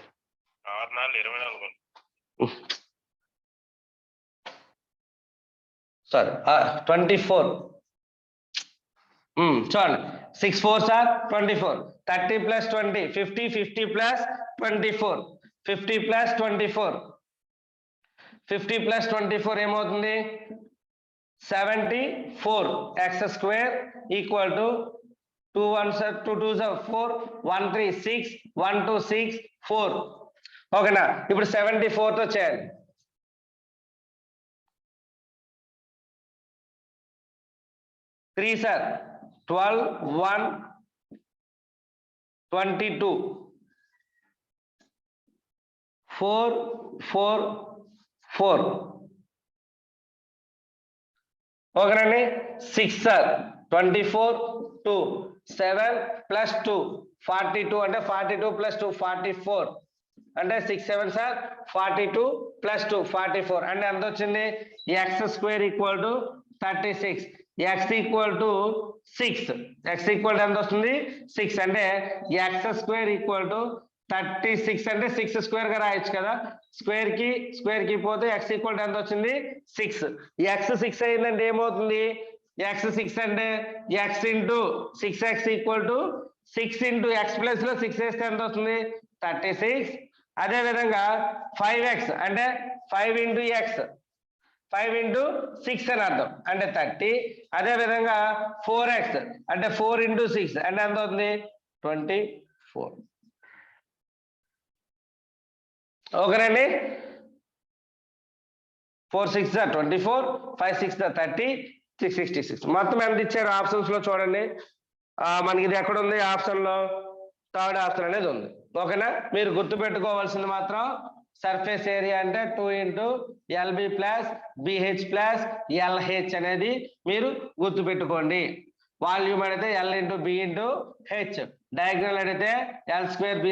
24 చూడండి. 6 4s are 24. 30 plus 20 50, 50 plus 24 50 plus 24 50 plus 24 ఏమవుతుంది? 74x² equal to 2 1s are 2 2s are 4 1 3 6 1 2 6 4. ఓకేనా. ఇప్పుడు 74 తో చేయండి. 3 సార్ 12 1 22 4 4 4. ఓకేనండి. 6 సార్ 24 2 7 plus 2 42 అంటే 42 plus 2 44 అంటే 6 7 సార్ 42 plus 2 44 అంటే ఎంత వచ్చింది? x² equal to 36. x equal to 6. x equal ఎంత వస్తుంది? 6 అంటే x² ఈక్వల్ టు 36 అంటే 6² గా రాయొచ్చు కదా. స్క్వేర్ కి పోతే x ఈక్వల్ ఎంత వచ్చింది? 6. x 6 అయిందంటే ఏమవుతుంది? x 6 అంటే x into 6x equal to 6 into x plus లో 6 వేస్తే ఎంత వస్తుంది? 36. అదే విధంగా 5x అంటే 5 ఇంటూ x 5 ఇంటూ 6 అని అర్థం అంటే 30. అదే విధంగా 4x అంటే 4 ఇంటూ 6 అంటే ఎంత అవుతుంది? 24. ఓకేనండి. 4 6 24 5 6 30 666. మొత్తం ఎంత ఇచ్చారు ఆప్షన్స్ లో చూడండి. మనకి ఇది ఎక్కడ ఉంది? ఆప్షన్ లో థర్డ్ ఆప్షన్ అనేది ఉంది. ఓకేనా. మీరు గుర్తు పెట్టుకోవాల్సింది మాత్రం సర్ఫేస్ ఏరియా అంటే 2 into LB plus BH plus LH అనేది మీరు గుర్తు పెట్టుకోండి. వాల్యూమ్ అడిగితే L into B into H, diagonal అడిగితే L² B²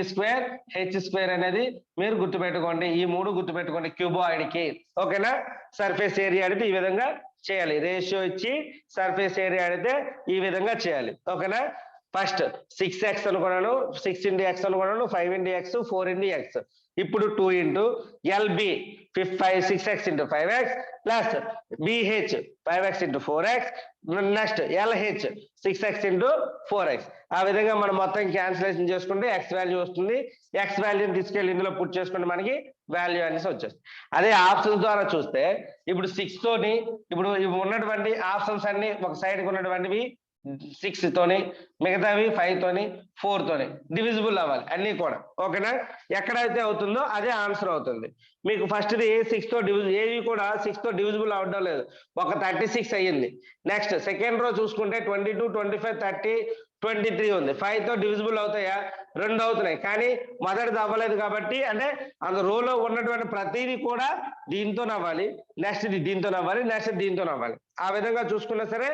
H² అనేది మీరు గుర్తు పెట్టుకోండి. ఈ 3 గుర్తు పెట్టుకోండి క్యూబాయిడ్ కి. ఓకేనా. సర్ఫేస్ ఏరియా అడిగితే ఈ విధంగా చేయాలి. రేషియో ఇచ్చి సర్ఫేస్ ఏరియా అడిగితే ఈ విధంగా చేయాలి. ఓకేనా. ఫస్ట్ 6x అనుకున్నాను, 6 into x అనుకున్నాను, 5 into x, 4 into x. ఇప్పుడు 2 into LB 5 6x into 5x plus BH 5x into 4x next LH 6x into 4x. ఆ విధంగా మనం మొత్తం క్యాన్సిలేషన్ చేసుకుంటే x వాల్యూ వస్తుంది. x వాల్యూని తీసుకెళ్ళి ఇందులో పుట్ చేసుకుంటే మనకి వాల్యూ అనేసి వచ్చేస్తుంది. అదే ఆప్షన్స్ ద్వారా చూస్తే ఇప్పుడు 6 తోని ఇప్పుడు ఉన్నటువంటి ఆప్షన్స్ అన్ని ఒక సైడ్కి ఉన్నటువంటివి 6 తోని, మిగతావి 5 తోని, 4 తోని డివిజిబుల్ అవ్వాలి అన్ని కూడా. ఓకేనా? ఎక్కడైతే అవుతుందో అదే ఆన్సర్ అవుతుంది. మీకు ఫస్ట్ది 6 తో ఏవి కూడా 6 తో డివిజిబుల్ అవ్వడం లేదు, ఒక 36 అయ్యింది. నెక్స్ట్ సెకండ్ రో చూసుకుంటే 22, 25, 30, 23 ఉంది. 5 తో డివిజిబుల్ అవుతాయా? 2 అవుతున్నాయి. కానీ మొదటిది అవ్వలేదు కాబట్టి, అంటే అందు రోలో ఉన్నటువంటి ప్రతిదీ కూడా దీంతో నవ్వాలి, నెక్స్ట్ దీంతో నవ్వాలి, నెక్స్ట్ దీంతో నవ్వాలి. ఆ విధంగా చూసుకున్నా సరే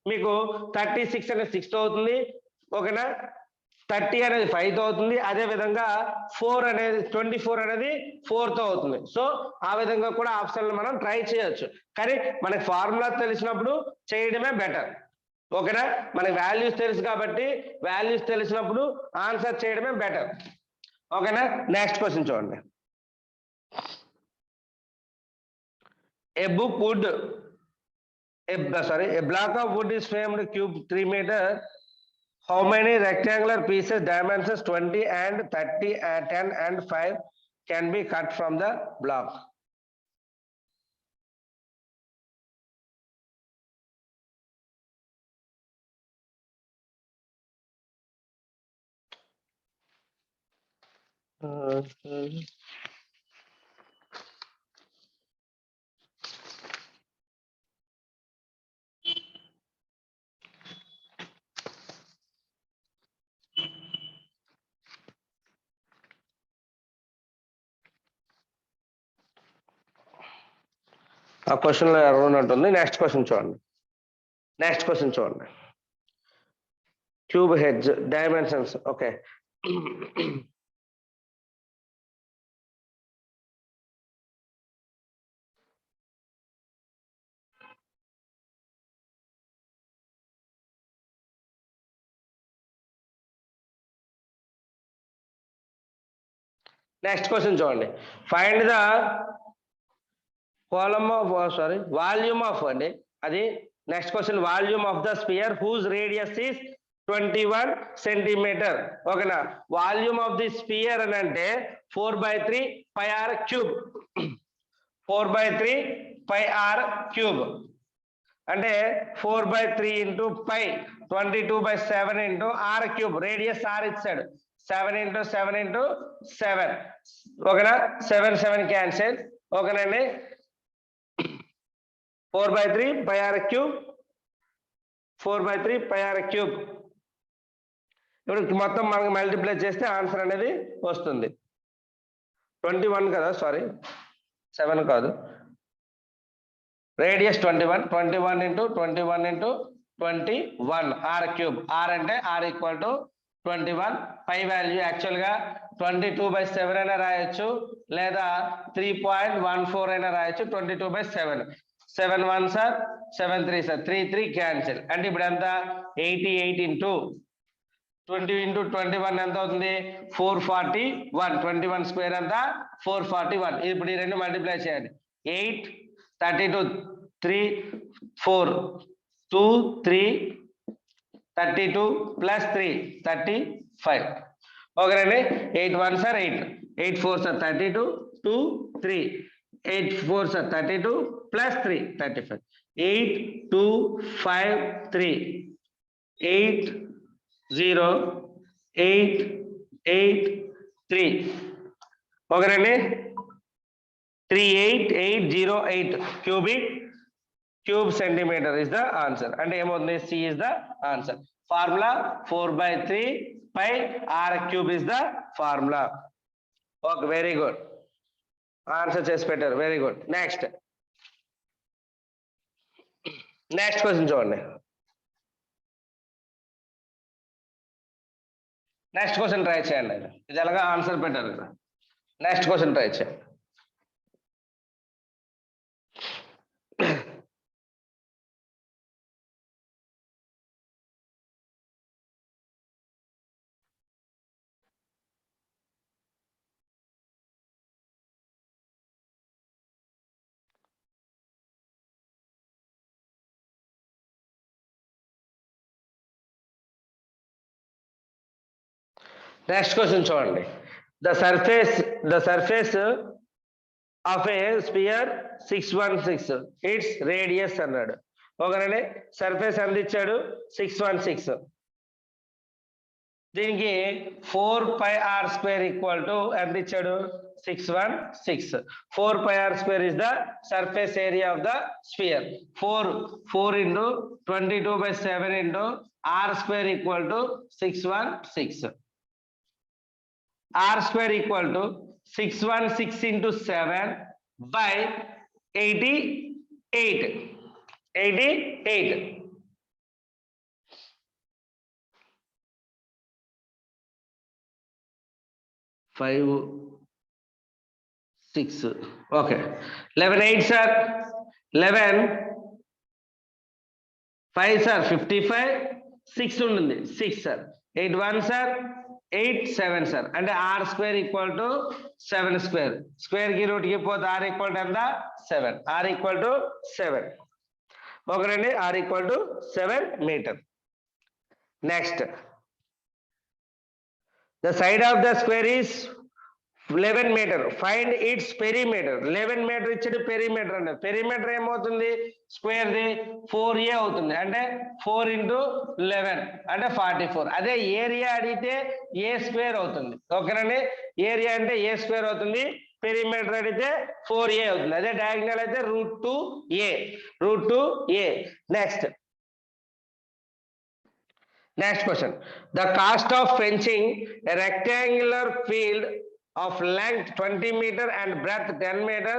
మీకు 36 అనేది 6 తో అవుతుంది. ఓకేనా? 30 అనేది 5 తో అవుతుంది. అదే విధంగా 4 అనేది 24 అనేది 4 తో అవుతుంది. సో ఆ విధంగా కూడా ఆప్షన్లు మనం ట్రై చేయొచ్చు. కానీ మనకి ఫార్ములా తెలిసినప్పుడు చేయడమే బెటర్. ఓకేనా? మనకి వాల్యూస్ తెలుసు కాబట్టి వాల్యూస్ తెలిసినప్పుడు ఆన్సర్ చేయడమే బెటర్. ఓకేనా? నెక్స్ట్ క్వశ్చన్ చూడండి. A book wood a block of wood is framed cube 3 meter. How many rectangular pieces dimensions 20 and 30 and 10 and 5 can be cut from the block? ఆ question లో error ఉన్నట్టుంది. Next question చూడండి. Cube edge dimensions. Okay, next question చూడండి. Find the volume of అండి, అది next question. Volume of the sphere whose radius is 21 centimetre. ఓకేనా? Volume of the sphere అని అంటే 4/3 πr క్యూబ్. 4/3 πr క్యూబ్ అంటే 4/3 into π 22/7 into r cube. Radius r ఇచ్చాడు. 7 into 7 into 7. ఓకేనా? 7 7 cancel. ఓకేనండి? 4/3 πr cube, 4/3 πr cube. ఇప్పుడు మొత్తం మనకి మల్టిప్లై చేస్తే ఆన్సర్ అనేది వస్తుంది. 21 కదా, సారీ 7 కాదు. Radius 21 into 21 into 21 r cube. r అంటే r equal to 21. Pi value actual గా 22/7 అయినా రాయొచ్చు, లేదా 3.14 అయినా రాయొచ్చు. 22/7. 7 1s are 7 3s are 3 3 cancel. అంటే ఇప్పుడు ఎంత? 88 into 20 into 21 ఎంత అవుతుంది? 441. 21 స్క్వేర్ ఎంత? 441. ఇప్పుడు ఈ రెండు మల్టిప్లై చేయండి. 8 32 3 4 2 3 32 ప్లస్ 3 35. ఓకేనండి? 8 1s are 8, 8 4s are 32, 2 3, 8 4s are 32 plus 3 35. 8 2 5 3 8 0 8 8 3. ఓకేనండి? 38808 cube centimetre is the answer. అంటే ఏమవుతుంది? C is the answer. Formula 4/3 π r cube is the formula. Okay, very good. Answer చేసి పెట్టారు. Very good. నెక్స్ట్ క్వశ్చన్ చూడండి. Next question try చేయండి. ఇది ఎలాగా answer పెట్టారు కదా. నెక్స్ట్ క్వశ్చన్ ట్రై చేయండి. నెక్స్ట్ క్వశ్చన్ చూడండి. The surface of a sphere 616 its radius అన్నాడు. ఓకేనండి, సర్ఫేస్ ఎంత ఇచ్చాడు 616. దీనికి 4πr² ఈక్వల్ టు ఎంత ఇచ్చాడు 616. 4πr² is the surface area of the spear. 4 into 22/7 into r² equal to 616. r² equal to 616 into 7 by 88. 5 6 okay. 11 8 sir 11 5 sir 55 6 ఉంటుంది 6 sir 8 1 సార్ 8 7 sir. అంటే r² ఈక్వల్ టు 7². స్క్వేర్ కి root కి పోతే r equal to ఎంత 7. r equal to 7. ఓకేనండి, r equal to 7 metre. Next, the side of the square is 11 meter. Find its perimeter. 11 meter ఇచ్చాడు, perimeter అంటే పెరిమీటర్ ఏమవుతుంది స్క్వేర్ ది 4a అవుతుంది. అంటే 4 into 11 అంటే 44. అదే ఏరియా అడిగితే a² అవుతుంది. ఓకేనండి, ఏరియా అంటే a² అవుతుంది, పెరిమీటర్ అడిగితే 4a అవుతుంది. అదే డయాగ్నల్ అయితే √2a. Next question. The cost of fencing a rectangular field of length 20 meter and breadth 10 meter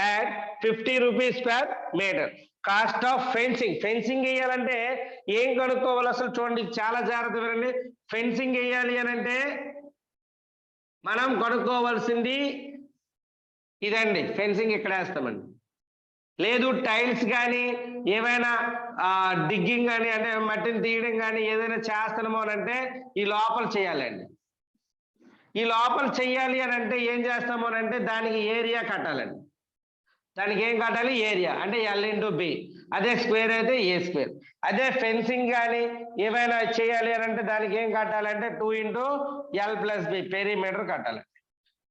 at 50 rupees per meter. Cost of fencing. Fencing వేయాలంటే ఏం కనుక్కోవాలి అసలు చూడండి, చాలా జాగ్రత్త వినండి. ఫెన్సింగ్ వేయాలి అని అంటే మనం కనుక్కోవాల్సింది ఇదండి. ఫెన్సింగ్ ఇక్కడ వేస్తామండి. లేదు టైల్స్ కానీ ఏమైనా డిగ్గింగ్ కానీ అంటే మట్టిని తీయడం కానీ ఏదైనా చేస్తున్నామో అని అంటే ఈ లోపల చేయాలండి. ఈ లోపల చెయ్యాలి అని అంటే ఏం చేస్తామో అని అంటే దానికి ఏరియా కట్టాలండి. దానికి ఏం కట్టాలి ఏరియా అంటే L into B. అదే స్క్వేర్ అయితే A². అదే ఫెన్సింగ్ కానీ ఏమైనా చేయాలి అని అంటే దానికి ఏం కట్టాలంటే 2 into L plus B perimeter కట్టాలి.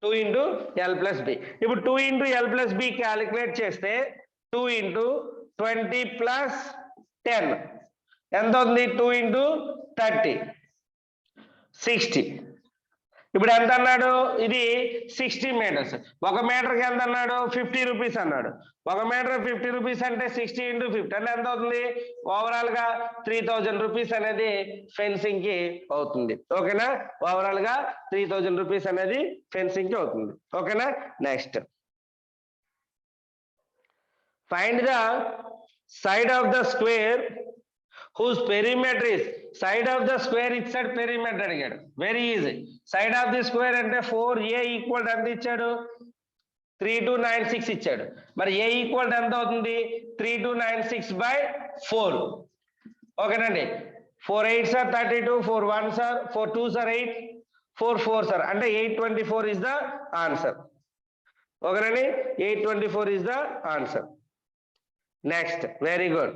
2 into L plus B. ఇప్పుడు 2 into L plus B calculate చేస్తే 2 into 20 plus 10 ఎంత ఉంది 2 into 30 60. ఇప్పుడు ఎంత అన్నాడు, ఇది 60 meters. 1 మీటర్కి ఎంత అన్నాడు 50 రూపీస్ అన్నాడు. 1 మీటర్ 50 రూపీస్ అంటే 60 into 50 అంటే ఎంత అవుతుంది ఓవరాల్ గా 3000 రూపీస్ అనేది ఫెన్సింగ్ కి అవుతుంది. ఓకేనా, ఓవరాల్ గా 3000 రూపీస్ అనేది ఫెన్సింగ్ కి అవుతుంది. ఓకేనా. Next, find the side of the square whose perimeter is side of the square itself perimeter అడిగాడు. Very easy. Side of the square అంటే 4a ఈక్వల్ ఎంత ఇచ్చాడు 3296 ఇచ్చాడు. మరి a ఈక్వల్ ఎంత అవుతుంది 3296/4. ఓకేనండి, 4 8s are 32, 4 1s are 4 2s are 8, 4 4s are అంటే 824 is the answer. ఓకేనండి, 824 is the answer. Next, very good.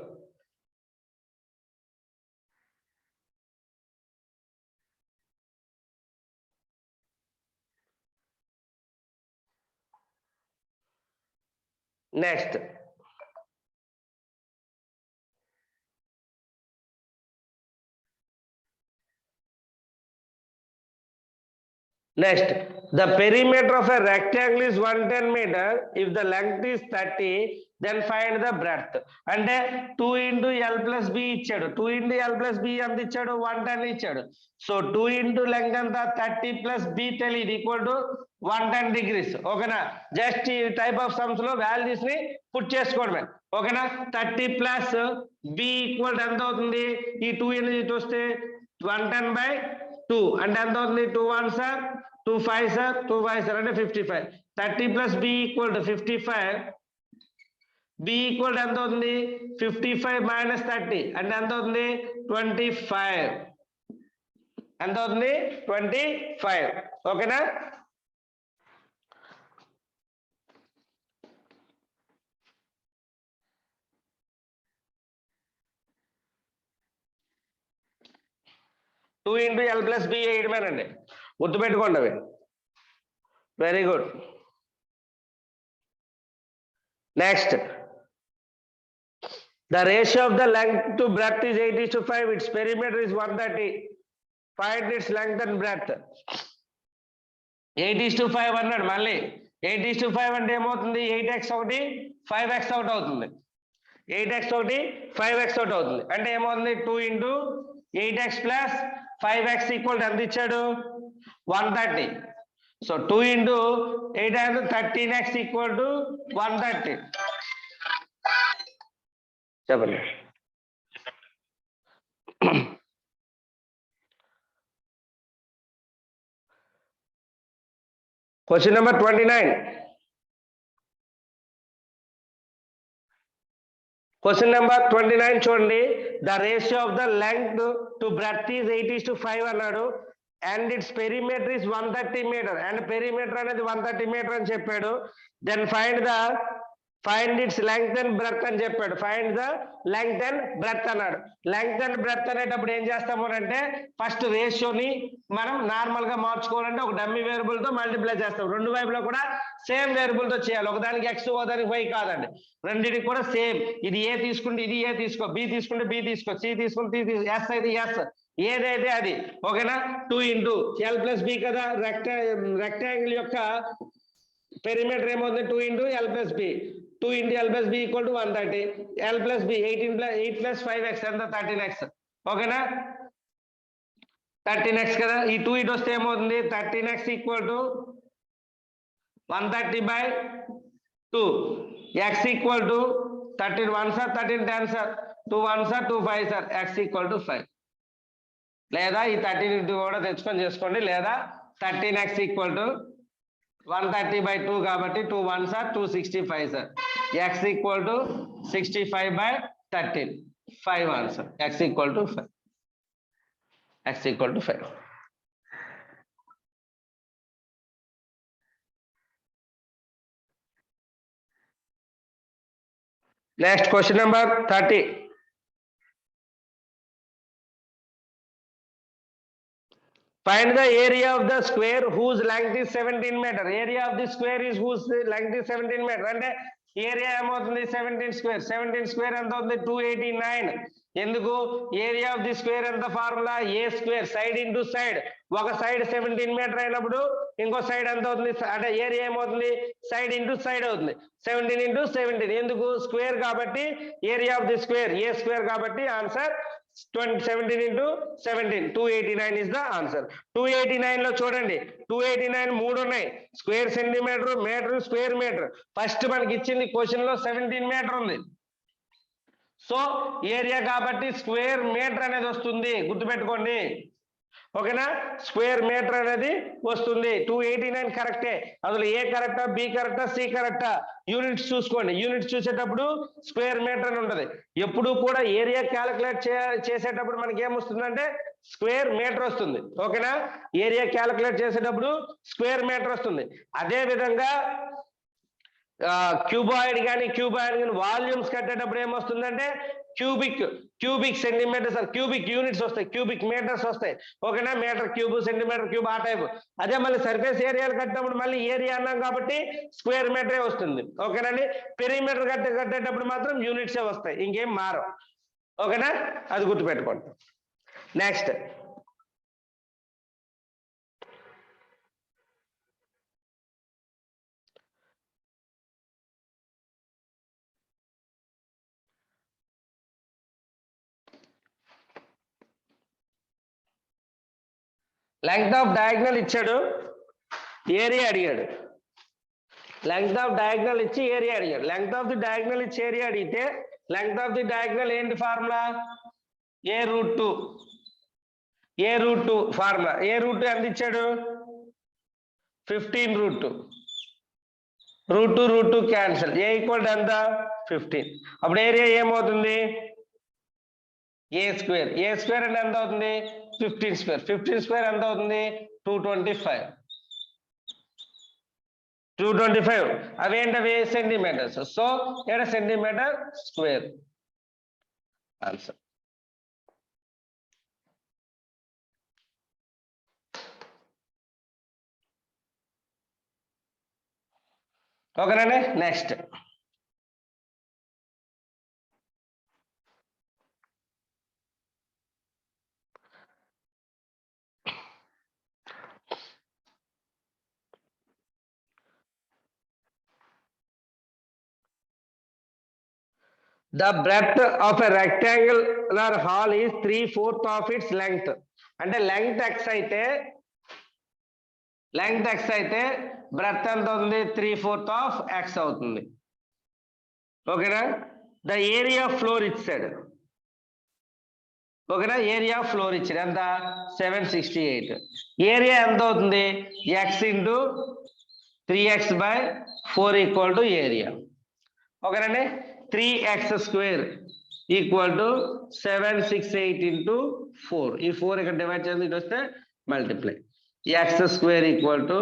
Next, the perimeter of a rectangle is 110 meter. If the length is 30, then find the breadth. అంటే 2 into L plus B ఇచ్చాడు. 2 into L plus B ఎంత ఇచ్చాడు 110 ఇచ్చాడు. So 2 into length ఎంత 30 plus B తెలియదు equal to 110 degrees. ఓకేనా, just ఈ type of sums లో వాల్యూస్ ని పుట్ చేసుకోవడమే. ఓకేనా, 30 plus B ఈక్వల్ ఎంత అవుతుంది, ఈ 2 ఇటు వస్తే 110/2 అంటే ఎంత అవుతుంది 2 1s are 2 5s are 2 5s are అంటే 55. 30 plus B equal to 55. B equal ఎంత అవుతుంది 55 minus 30 అంటే ఎంత అవుతుంది 25. ఎంత అవుతుంది 25. ఓకేనా. Two into L plus B వేయడమేనండి. గుర్తుపెట్టుకోండి అవి. Very good. Next, the ratio of the length to breadth is 8:5. Its perimeter is 130. Find its length and breadth. 8:5 అన్నాడు. మళ్ళీ 8:5 అంటే ఏమవుతుంది? 8x ఒకటి 5x ఒకటి అవుతుంది. 8x ఒకటి 5x ఒకటి అవుతుంది. అంటే ఏమవుతుంది? 2 into 8x plus 5x equal ఎంత ఇచ్చాడు? 130. సో 2 into 8 అంటే 13x ఈక్వల్ టు 130. చెప్పండి. Question number 29. క్వశ్చన్ నెంబర్ 29 చూడండి. The ratio of the length to breadth is 8:5 అన్నాడు. And its perimeter is 130 metre. And perimeter అనేది 130 మీటర్ అని చెప్పాడు. Then find its length and breadth అని చెప్పాడు. Find the length and breadth అన్నాడు. Length and breadth అనేటప్పుడు ఏం చేస్తాము అంటే ఫస్ట్ రేషియోని మనం నార్మల్ గా మార్చుకోవాలంటే ఒక డమ్మీ వేరియబుల్ తో మల్టిప్లై చేస్తాం. రెండు వైపులో కూడా సేమ్ వేరియబుల్ తో చేయాలి. ఒకదానికి x ఒకదానికి y కాదండి. రెండింటికి కూడా సేమ్. ఇది ఏ తీసుకుంటే ఇది ఏ తీసుకో, బి తీసుకుంటే బి తీసుకో, సి తీసుకుంటే ఎస్ అయితే ఎస్, ఏదైతే అది. ఓకేనా? 2 into l plus b కదా. రెక్టాంగిల్ యొక్క పెరిమీటర్ ఏమవుతుంది? 2 into l plus b. 2 into l plus b equal to 130. l plus b 8 plus 5x ఎంత? 13x. ఓకేనా? 13x కదా. ఈ 2 ఇటు వస్తే ఏమవుతుంది? 13x equal to 130 by 2. x equal to 13 1 sir 13 10 sir 2 1 sir 2 5 sir x equal to 5. లేదా ఈ 13 ఇటు కూడా తెచ్చుకొని చేసుకోండి. లేదా 13x ఈక్వల్ టు 130 by 2 కాబట్టి 2 1 sir 265 sir. x equal to 65 by 13. 5 answer. x equal to 5. x equal to 5. Next question number 30. Find the area of the square whose length is 17 meter. Area of the square is whose length is 17 meter. అంటే area ఏమవుతుంది? 17 square. 17 square ఎంత అవుతుంది? 289. ఎందుకు? Area of the square ఎంత? Formula ఏ square side into side. ఒక side 17 metre అయినప్పుడు ఇంకో side ఎంత అవుతుంది? అంటే ఏరియా ఏమవుతుంది? సైడ్ ఇంటూ సైడ్ అవుతుంది. 17 into 17. ఎందుకు? స్క్వేర్ కాబట్టి area of the square A square కాబట్టి answer 17 into 17. 289 is the answer. 289 లో చూడండి 289 మూడు ఉన్నాయి. Square centimetre, metre, square metre. First మనకి ఇచ్చింది క్వశ్చన్ లో 17 మీటర్ ఉంది. సో ఏరియా కాబట్టి స్క్వేర్ మీటర్ అనేది వస్తుంది. గుర్తుపెట్టుకోండి. ఓకేనా? స్క్వేర్ మీటర్ అనేది వస్తుంది. 289 కరెక్టే. అందులో ఏ కరెక్టా, బి కరెక్టా, సి కరెక్టా? యూనిట్స్ చూసుకోండి. యూనిట్స్ చూసేటప్పుడు స్క్వేర్ మీటర్ అని ఉంటుంది. ఎప్పుడు కూడా ఏరియా క్యాలిక్యులేట్ చేసేటప్పుడు మనకి ఏమొస్తుందంటే స్క్వేర్ మీటర్ వస్తుంది. ఓకేనా? ఏరియా క్యాలిక్యులేట్ చేసేటప్పుడు స్క్వేర్ మీటర్ వస్తుంది. అదే విధంగా క్యూబాయిడ్ కానీ వాల్యూమ్స్ కట్టేటప్పుడు ఏమొస్తుందంటే క్యూబిక్ సెంటీమీటర్స్, క్యూబిక్ యూనిట్స్ వస్తాయి, క్యూబిక్ మీటర్స్ వస్తాయి. ఓకేనా? మీటర్ క్యూబ్, సెంటీమీటర్ క్యూబ్ ఆ టైప్. అదే మళ్ళీ సర్ఫేస్ ఏరియాలు కట్టినప్పుడు మళ్ళీ ఏరియా అన్నాం కాబట్టి స్క్వేర్ మీటరే వస్తుంది. ఓకేనండి? పెరిమీటర్ కట్టేటప్పుడు మాత్రం యూనిట్సే వస్తాయి, ఇంకేం మారవు. ఓకేనా? అది గుర్తుపెట్టుకోండి. నెక్స్ట్, లెంగ్త్ ఆఫ్ డయాగ్నల్ ఇచ్చాడు, ఏరియా అడిగాడు. లెంగ్త్ ఆఫ్ డయాగ్నల్ ఇచ్చి ఏరియా అడిగాడు. లెంగ్త్ ఆఫ్ ది డయాగ్నల్ ఇచ్చి ఏరియా అడిగితే లెంగ్త్ ఆఫ్ ది డయాగ్నల్ ఏంటి formula? a√2. a√2 formula. a√2 ఎంత ఇచ్చాడు? 15√2. √2 క్యాన్సిల్. a ఈక్వల్ టు ఎంత? 15. అప్పుడు ఏరియా ఏమవుతుంది? ఏ స్క్వేర్. ఏ స్క్వేర్ అంటే ఎంత అవుతుంది? 15 స్క్వేర్. 15 స్క్వేర్ ఎంత అవుతుంది? 225. 225 అవేంటవి? సెంటీమీటర్స్. సో ఇక్కడ సెంటీమీటర్ స్క్వేర్ ఆన్సర్. ఓకేనండి. Next the breadth of a rectangular hall is 3/4 of its length. అంటే లెంగ్త్ x అయితే బ్రెడ్త్ ఎంత అవుతుంది? 3/4 of x అవుతుంది. ఓకేనా? ద ఏరియా ఫ్లోర్ ఇచ్చాడు. ఓకేనా? ఏరియా ఫ్లోర్ ఇచ్చాడు ఎంత? 768. ఏరియా ఎంత అవుతుంది? x into 3x/4 equal to area. ఓకేనండి. 3x square equal to 768 into 4. ఈ 4 ఇక్కడ డివైడ్ చేసి ఇటు వస్తే multiply. x square equal to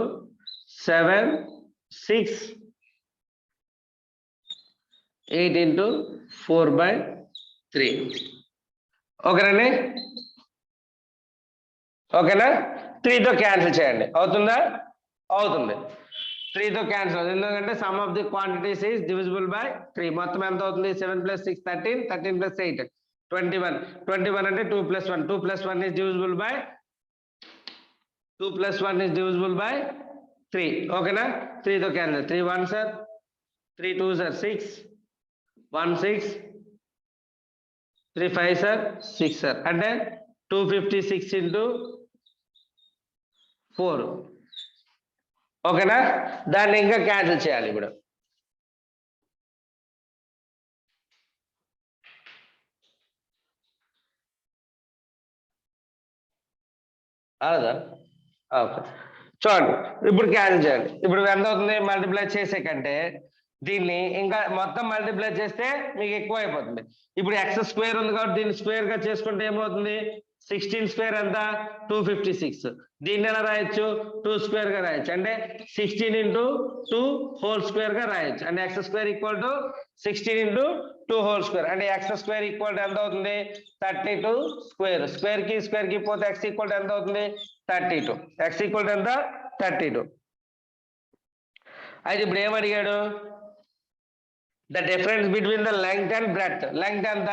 768 into 4/3. ఓకేనండి. ఓకేనా? 3తో క్యాన్సిల్ చేయండి. అవుతుందా? అవుతుంది. 3తో క్యాన్సిల్ అవుతుంది. ఎందుకంటే some of the quantities is divisible by 3. మొత్తం ఎంత అవుతుంది? 7 + 6 13, 13 + 8 21. 21 అంటే 2 + 1. 2 + 1 is divisible by 2 + 1 is divisible by 3. ఓకేనా? 3తో cancel. 3 1s are 3 2s are 6 1 6 3 5s are 6 are అంటే 256 ఇంటూ 4. ఓకేనా? దాన్ని ఇంకా క్యాన్సిల్ చేయాలి ఇప్పుడు. అవుదా? ఓకే, చూడండి ఇప్పుడు క్యాన్సిల్ చేయాలి. ఇప్పుడు ఎంత అవుతుంది? మల్టిప్లై చేసే కంటే దీన్ని ఇంకా మొత్తం మల్టిప్లై చేస్తే మీకు ఎక్కువ అయిపోతుంది. ఇప్పుడు ఎక్స్ స్క్వేర్ ఉంది కాబట్టి దీన్ని స్క్వేర్ గా చేసుకుంటే ఏమవుతుంది? 16 స్క్వేర్ ఎంత? 256. దీన్ని ఎలా రాయొచ్చు? 2 స్క్వేర్ గా రాయొచ్చు. అంటే 16 ఇంటూ 2 హోల్ స్క్వేర్ గా రాయొచ్చు. అంటే X square equal to 16 into 2 whole square. అంటే ఎక్స్ స్క్వేర్ ఈక్వల్ టు ఎంత అవుతుంది? 32 స్క్వేర్. స్క్వేర్ కి పోతే ఎక్స్ ఈక్వల్ టు ఎంత అవుతుంది? 32. ఎక్స్ ఈక్వల్ టు ఎంత? 32. అయితే ఇప్పుడు ఏమడిగాడు? The difference between the length and breadth. Length ఎంత?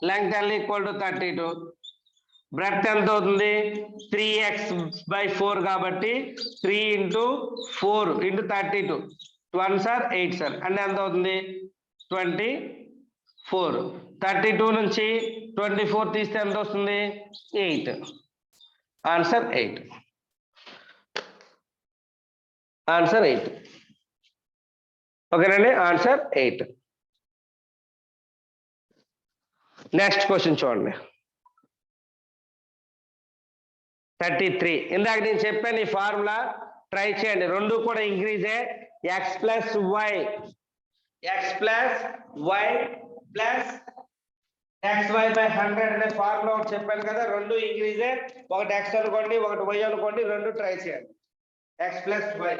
Length L equal to 32. Breadth ఎంత అవుతుంది? 3x/4 కాబట్టి 3 into 4 into 32. 1s are 8s are అంటే ఎంత అవుతుంది? 24. 32 నుంచి 24 తీస్తే ఎంత వస్తుంది? 8. ఆన్సర్ 8. ఆన్సర్ 8. ఓకేనండి. ఆన్సర్ 8. నెక్స్ట్ క్వశ్చన్ చూడండి. 33. ఇందాక నేను చెప్పాను ఈ ఫార్ములా ట్రై చేయండి. రెండు కూడా ఇంక్రీజే. x + y + xy/100 అనే ఫార్ములా ఒకటి చెప్పాను కదా. రెండు ఇంక్రీజే. ఒకటి x అనుకోండి, ఒకటి y అనుకోండి. రెండు ట్రై చేయండి. x + y.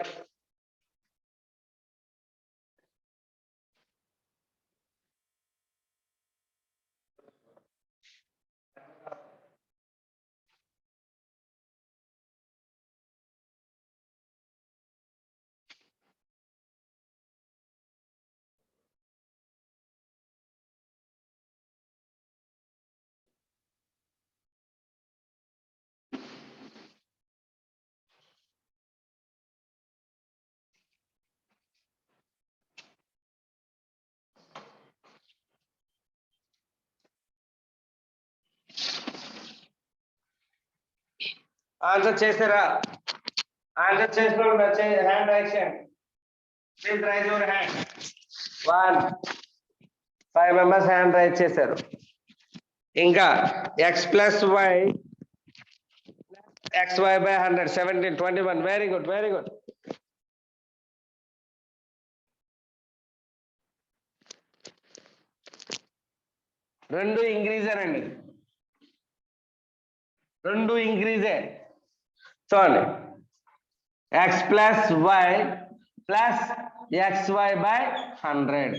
ఆన్సర్ చేశారా? ఆన్సర్ చేసిన హ్యాండ్ రైజ్ చేయండి. Please rise your hand. 1 5 members hand raise చేశారు. ఇంకా x + y xy/100 17 21. Very good, very good. రెండు ఇంక్రీజేనండి. రెండు ఇంక్రీజే. చూడండి x + y + xy/100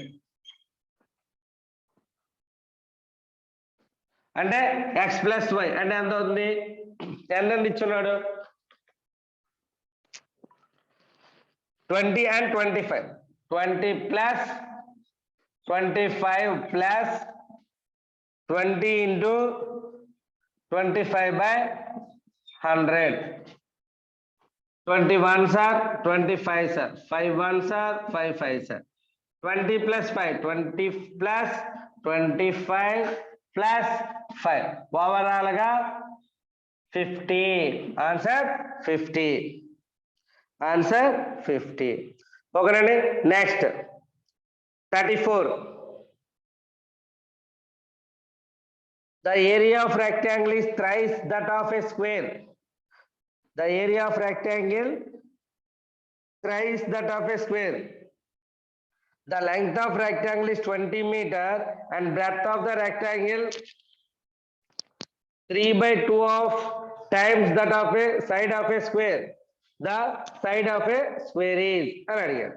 అంటే x + y అంటే ఎంత అవుతుంది? ఎంత ఇచ్చున్నాడు? 20 and 25. 20 plus 25 plus 20 into 25 by 100. 21 sir, 25 sir, 5 1 sir, 5 5 sir. 20 plus 5, 20 plus 25 plus 5. Overall ga 50. Answer 50. Answer 50. Okay, next 34. The area of rectangle is thrice that of a square. The area of rectangle thrice that of a square. The length of rectangle is 20 meter and breadth of the rectangle 3/2 of times that of a side of a square. The side of a square is అని అడిగారు.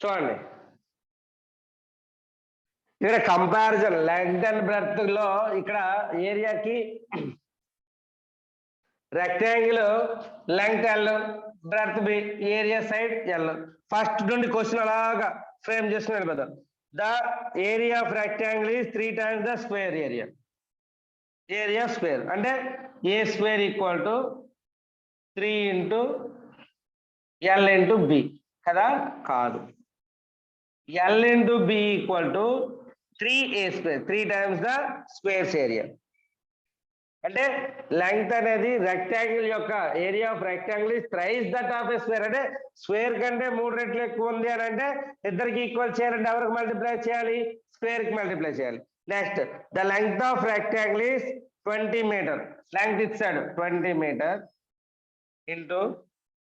చూడండి ఇక్కడ comparison length and breadth లో ఇక్కడ ఏరియాకి rectangle length L breadth B area side L. First నుండి question అలాగా frame చేసుకుని వెళ్ళిపోతాం. The area of rectangle is 3 times the square area. Area square అంటే a square equal to 3 into l into b కదా? కాదు. l into b equal to 3a square, 3 times the squares area. అంటే length అనేది rectangle యొక్క area of rectangle is thrice that of A square. అంటే square కంటే 3 రెట్లు ఎక్కువ ఉంది అని అంటే ఇద్దరికి ఈక్వల్ చేయాలంటే ఎవరికి మల్టిప్లై చేయాలి? స్క్వేర్ కి మల్టిప్లై చేయాలి. Next the length of rectangle is 20 metre. Length ఇచ్చాడు 20 metre into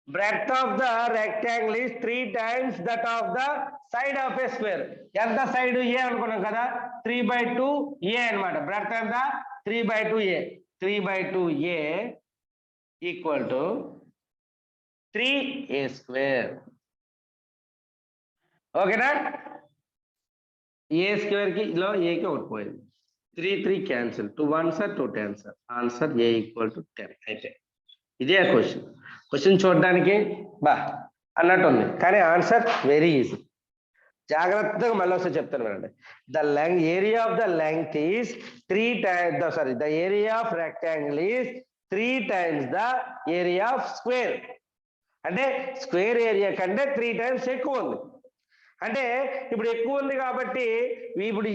breadth of the rectangle is 3 times that of the side of a square. ఎంత సైడ్ a అనుకున్నాం కదా, 3/2a అన్నమాట. బ్రెడ్త్ ఎంత? 3/2a. 3/2a equal to 3a square. ఓకేనా? a square కి లో a కి ఒకటి పోయింది. 3 cancel. 2 1s are 2 10s are. Answer a equal to 10. అయితే ఇదే క్వశ్చన్. క్వశ్చన్ చూడడానికి బా అన్నట్టు ఉంది కానీ ఆన్సర్ వెరీ ఈజీ. జాగ్రత్తగా మళ్ళీ ఒకసారి చెప్తాను వినండి. The area of the length is 3 times the area of rectangle is 3 times the area of square. అంటే స్క్వేర్ ఏరియా కంటే 3 times ఎక్కువ ఉంది. అంటే ఇప్పుడు ఎక్కువ ఉంది కాబట్టి ఇప్పుడు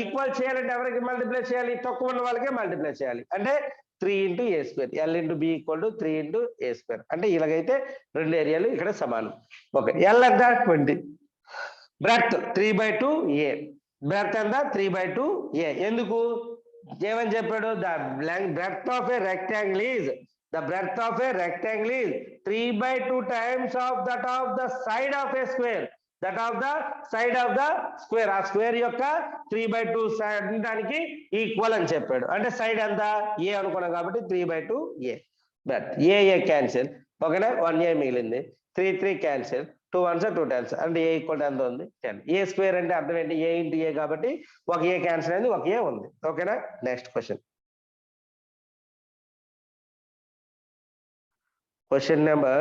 ఈక్వల్ చేయాలంటే ఎవరికి మల్టిప్లై చేయాలి? తక్కువ ఉన్న వాళ్ళకే మల్టిప్లై చేయాలి. అంటే 3 into a square. l into b equal to 3 into a square. అంటే ఇలాగైతే రెండు ఏరియాలు ఇక్కడ సమానం. ఓకే, l ఎంత? 20. Breadth 3/2a. బ్రెడ్త్ ఎంత? 3/2a. ఎందుకు ఏమని చెప్పాడు? The breadth of a rectangle is the breadth of a rectangle is 3/2 times of that of the side of a square. That of the side of the square. ఆ square యొక్క 3/2 side దానికి equal అని చెప్పాడు. అంటే side ఎంత? a అనుకున్నాం కాబట్టి 3/2a. But a cancel. ఓకేనా? 1a మిగిలింది. 3 క్యాన్సిల్. 2 1s 2 10s. అంటే a ఈక్వల్ ఎంత ఉంది? 10. a స్క్వేర్ అంటే అర్థం ఏంటి? a ఇంటూ a కాబట్టి ఒక a క్యాన్సిల్ అయింది, ఒక a ఉంది. ఓకేనా? Next question. Question number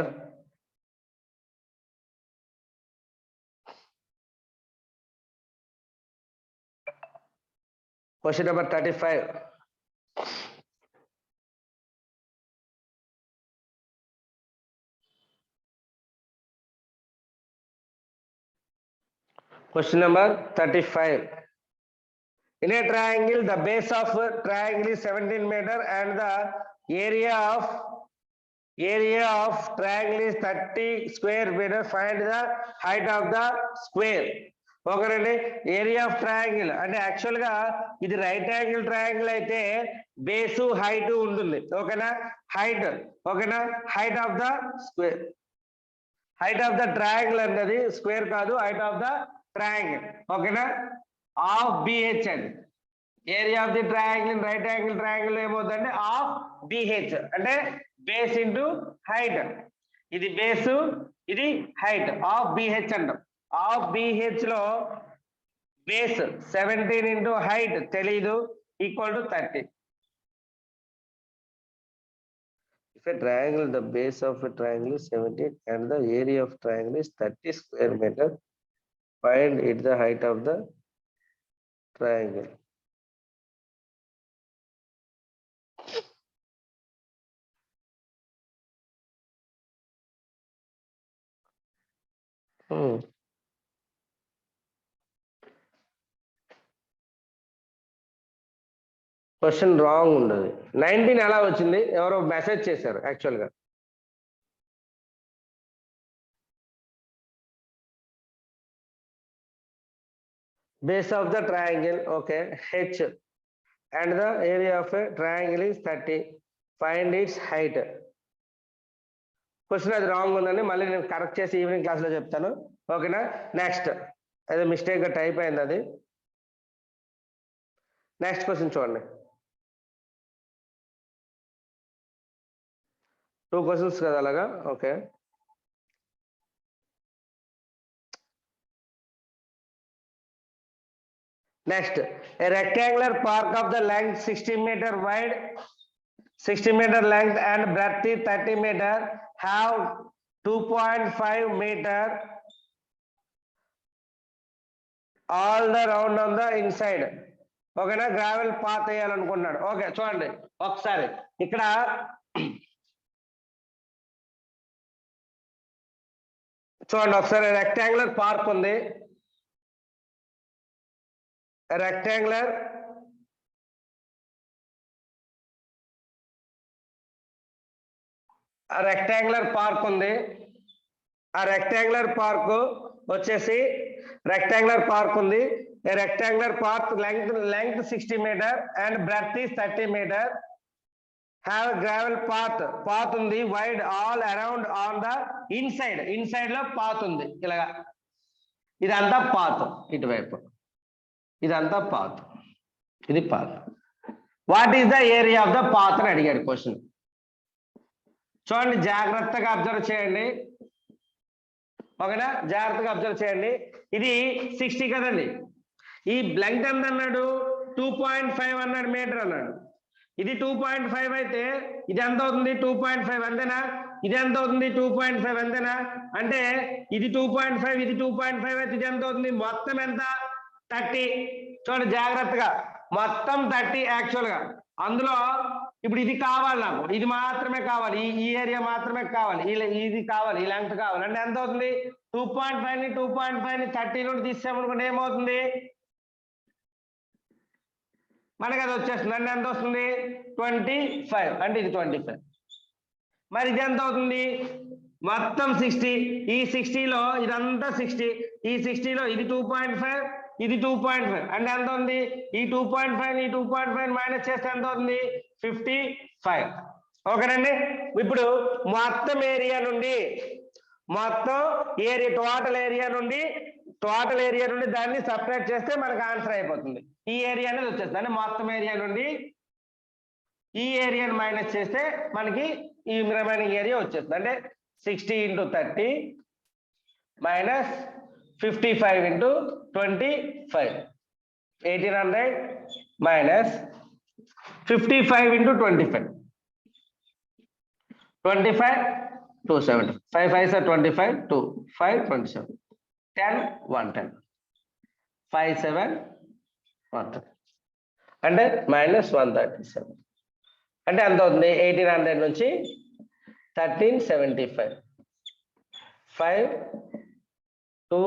35. Question number 35. In a triangle, the base of triangle is 17 meter and the area of triangle is 30 square meter. Find the height of the square. ఓకేనండి, area of triangle అంటే actual గా ఇది right angle triangle అయితే base height ఉంటుంది. ఓకేనా? Height. ఓకేనా? Height of the square, height of the triangle అన్నది square కాదు, హైట్ ఆఫ్ ద ట్రయాంగిల్. ఓకేనా? ఆఫ్ బిహెచ్ అండి. Area of the triangle right angle triangle ఏమవుతుందంటే ఆఫ్ బిహెచ్ అంటే బేస్ ఇంటూ హైట్. ఇది బేసు, ఇది హైట్. ఆఫ్ బిహెచ్ అంటాం. Of BH లో బేస్ 17 ఇంటూ హైట్ తెలీదు equal to 30. If a triangle, the base of a triangle is 17 and the area of triangle is 30 square meter, find it the height of the triangle. Question wrong ఉండదు. 19 ఎలా వచ్చింది? ఎవరో message చేశారు యాక్చువల్గా. Base of the triangle okay H and the area of a triangle is 30. Find its height. Question అది wrong ఉందని మళ్ళీ నేను కరెక్ట్ చేసి ఈవినింగ్ క్లాస్లో చెప్తాను. ఓకేనా? నెక్స్ట్ అదే మిస్టేక్గా టైప్ అయింది అది. నెక్స్ట్ క్వశ్చన్ చూడండి. 2 క్వశ్చన్స్ కదా అలాగా. Okay, next a rectangular park of the length 60 meter wide, 60 meter length and breadth 30 meter have 2.5 meter all the round on the inside. ఓకేనా? గ్రావెల్ పాత్ వేయాలనుకున్నాడు. ఓకే చూడండి ఒకసారి ఇక్కడ చూడండి ఒకసారి రెక్టాంగులర్ పార్క్ ఉంది. రెక్టాంగులర్ పార్క్ ఉంది. ఆ రెక్టాంగులర్ పార్క్ వచ్చేసి రెక్టాంగులర్ పార్క్ ఉంది. Rectangular park length 60 metre and breadth is 30 metre. Have gravel path ఉంది. Wide all around on the inside లో పాత్ ఉంది. ఇలాగా ఇదంతా పాత్, ఇటువైపు ఇదంతా పాత్, ఇది path. What is the area of the path అని అడిగాడు క్వశ్చన్. చూడండి జాగ్రత్తగా అబ్జర్వ్ చేయండి. ఓకేనా? జాగ్రత్తగా అబ్జర్వ్ చేయండి. ఇది 60 కదండి. ఈ లెంగ్త్ ఎంత అన్నాడు? 2.5 అన్నాడు, మీటర్ అన్నాడు. ఇది 2.5 అయితే ఇది ఎంత అవుతుంది? 2.5 అంతేనా? ఇది ఎంత అవుతుంది? 2.5 అంతేనా? అంటే ఇది 2.5 ఇది 2.5 అయితే ఇది ఎంత అవుతుంది? మొత్తం ఎంత? 30. చూడండి జాగ్రత్తగా, మొత్తం 30 యాక్చువల్ గా. అందులో ఇప్పుడు ఇది కావాలి నాకు, ఇది మాత్రమే కావాలి, ఈ ఏరియా మాత్రమే కావాలి, ఇది కావాలి, ఈ లెంగ్త్ కావాలి. అంటే ఎంత అవుతుంది? 2.5 ని 30 నుండి తీసామనుకుంటే ఏమవుతుంది? మనకి అది వచ్చేస్తుంది. అంటే ఎంత వస్తుంది? 25. అంటే ఇది 25. మరి ఇది ఎంత అవుతుంది? మొత్తం 60. ఈ 60లో ఇదంతా 60. ఈ 60లో ఇది 2.5 ఇది 2.5. అంటే ఎంత ఉంది? ఈ 2.5 ఈ 2.5 మైనస్ చేస్తే ఎంత అవుతుంది? 55. ఓకేనండి? ఇప్పుడు మొత్తం ఏరియా నుండి టోటల్ ఏరియా నుండి దాన్ని సపరేట్ చేస్తే మనకు ఆన్సర్ అయిపోతుంది. ఈ ఏరియా అనేది వచ్చేస్తుంది. అంటే మొత్తం ఏరియా నుండి ఈ ఏరియాని మైనస్ చేస్తే మనకి ఈ రిమైనింగ్ ఏరియా వచ్చేస్తుంది. అంటే 60 × 30 మైనస్ 55 × 25. 1800 మైనస్ 55 × 25. 25 270. 5 5s are 25. 2 5 27. 10 110. 5 7 110. అంటే మైనస్ 137. అంటే ఎంత అవుతుంది? 1800 నుంచి 1375. 5 2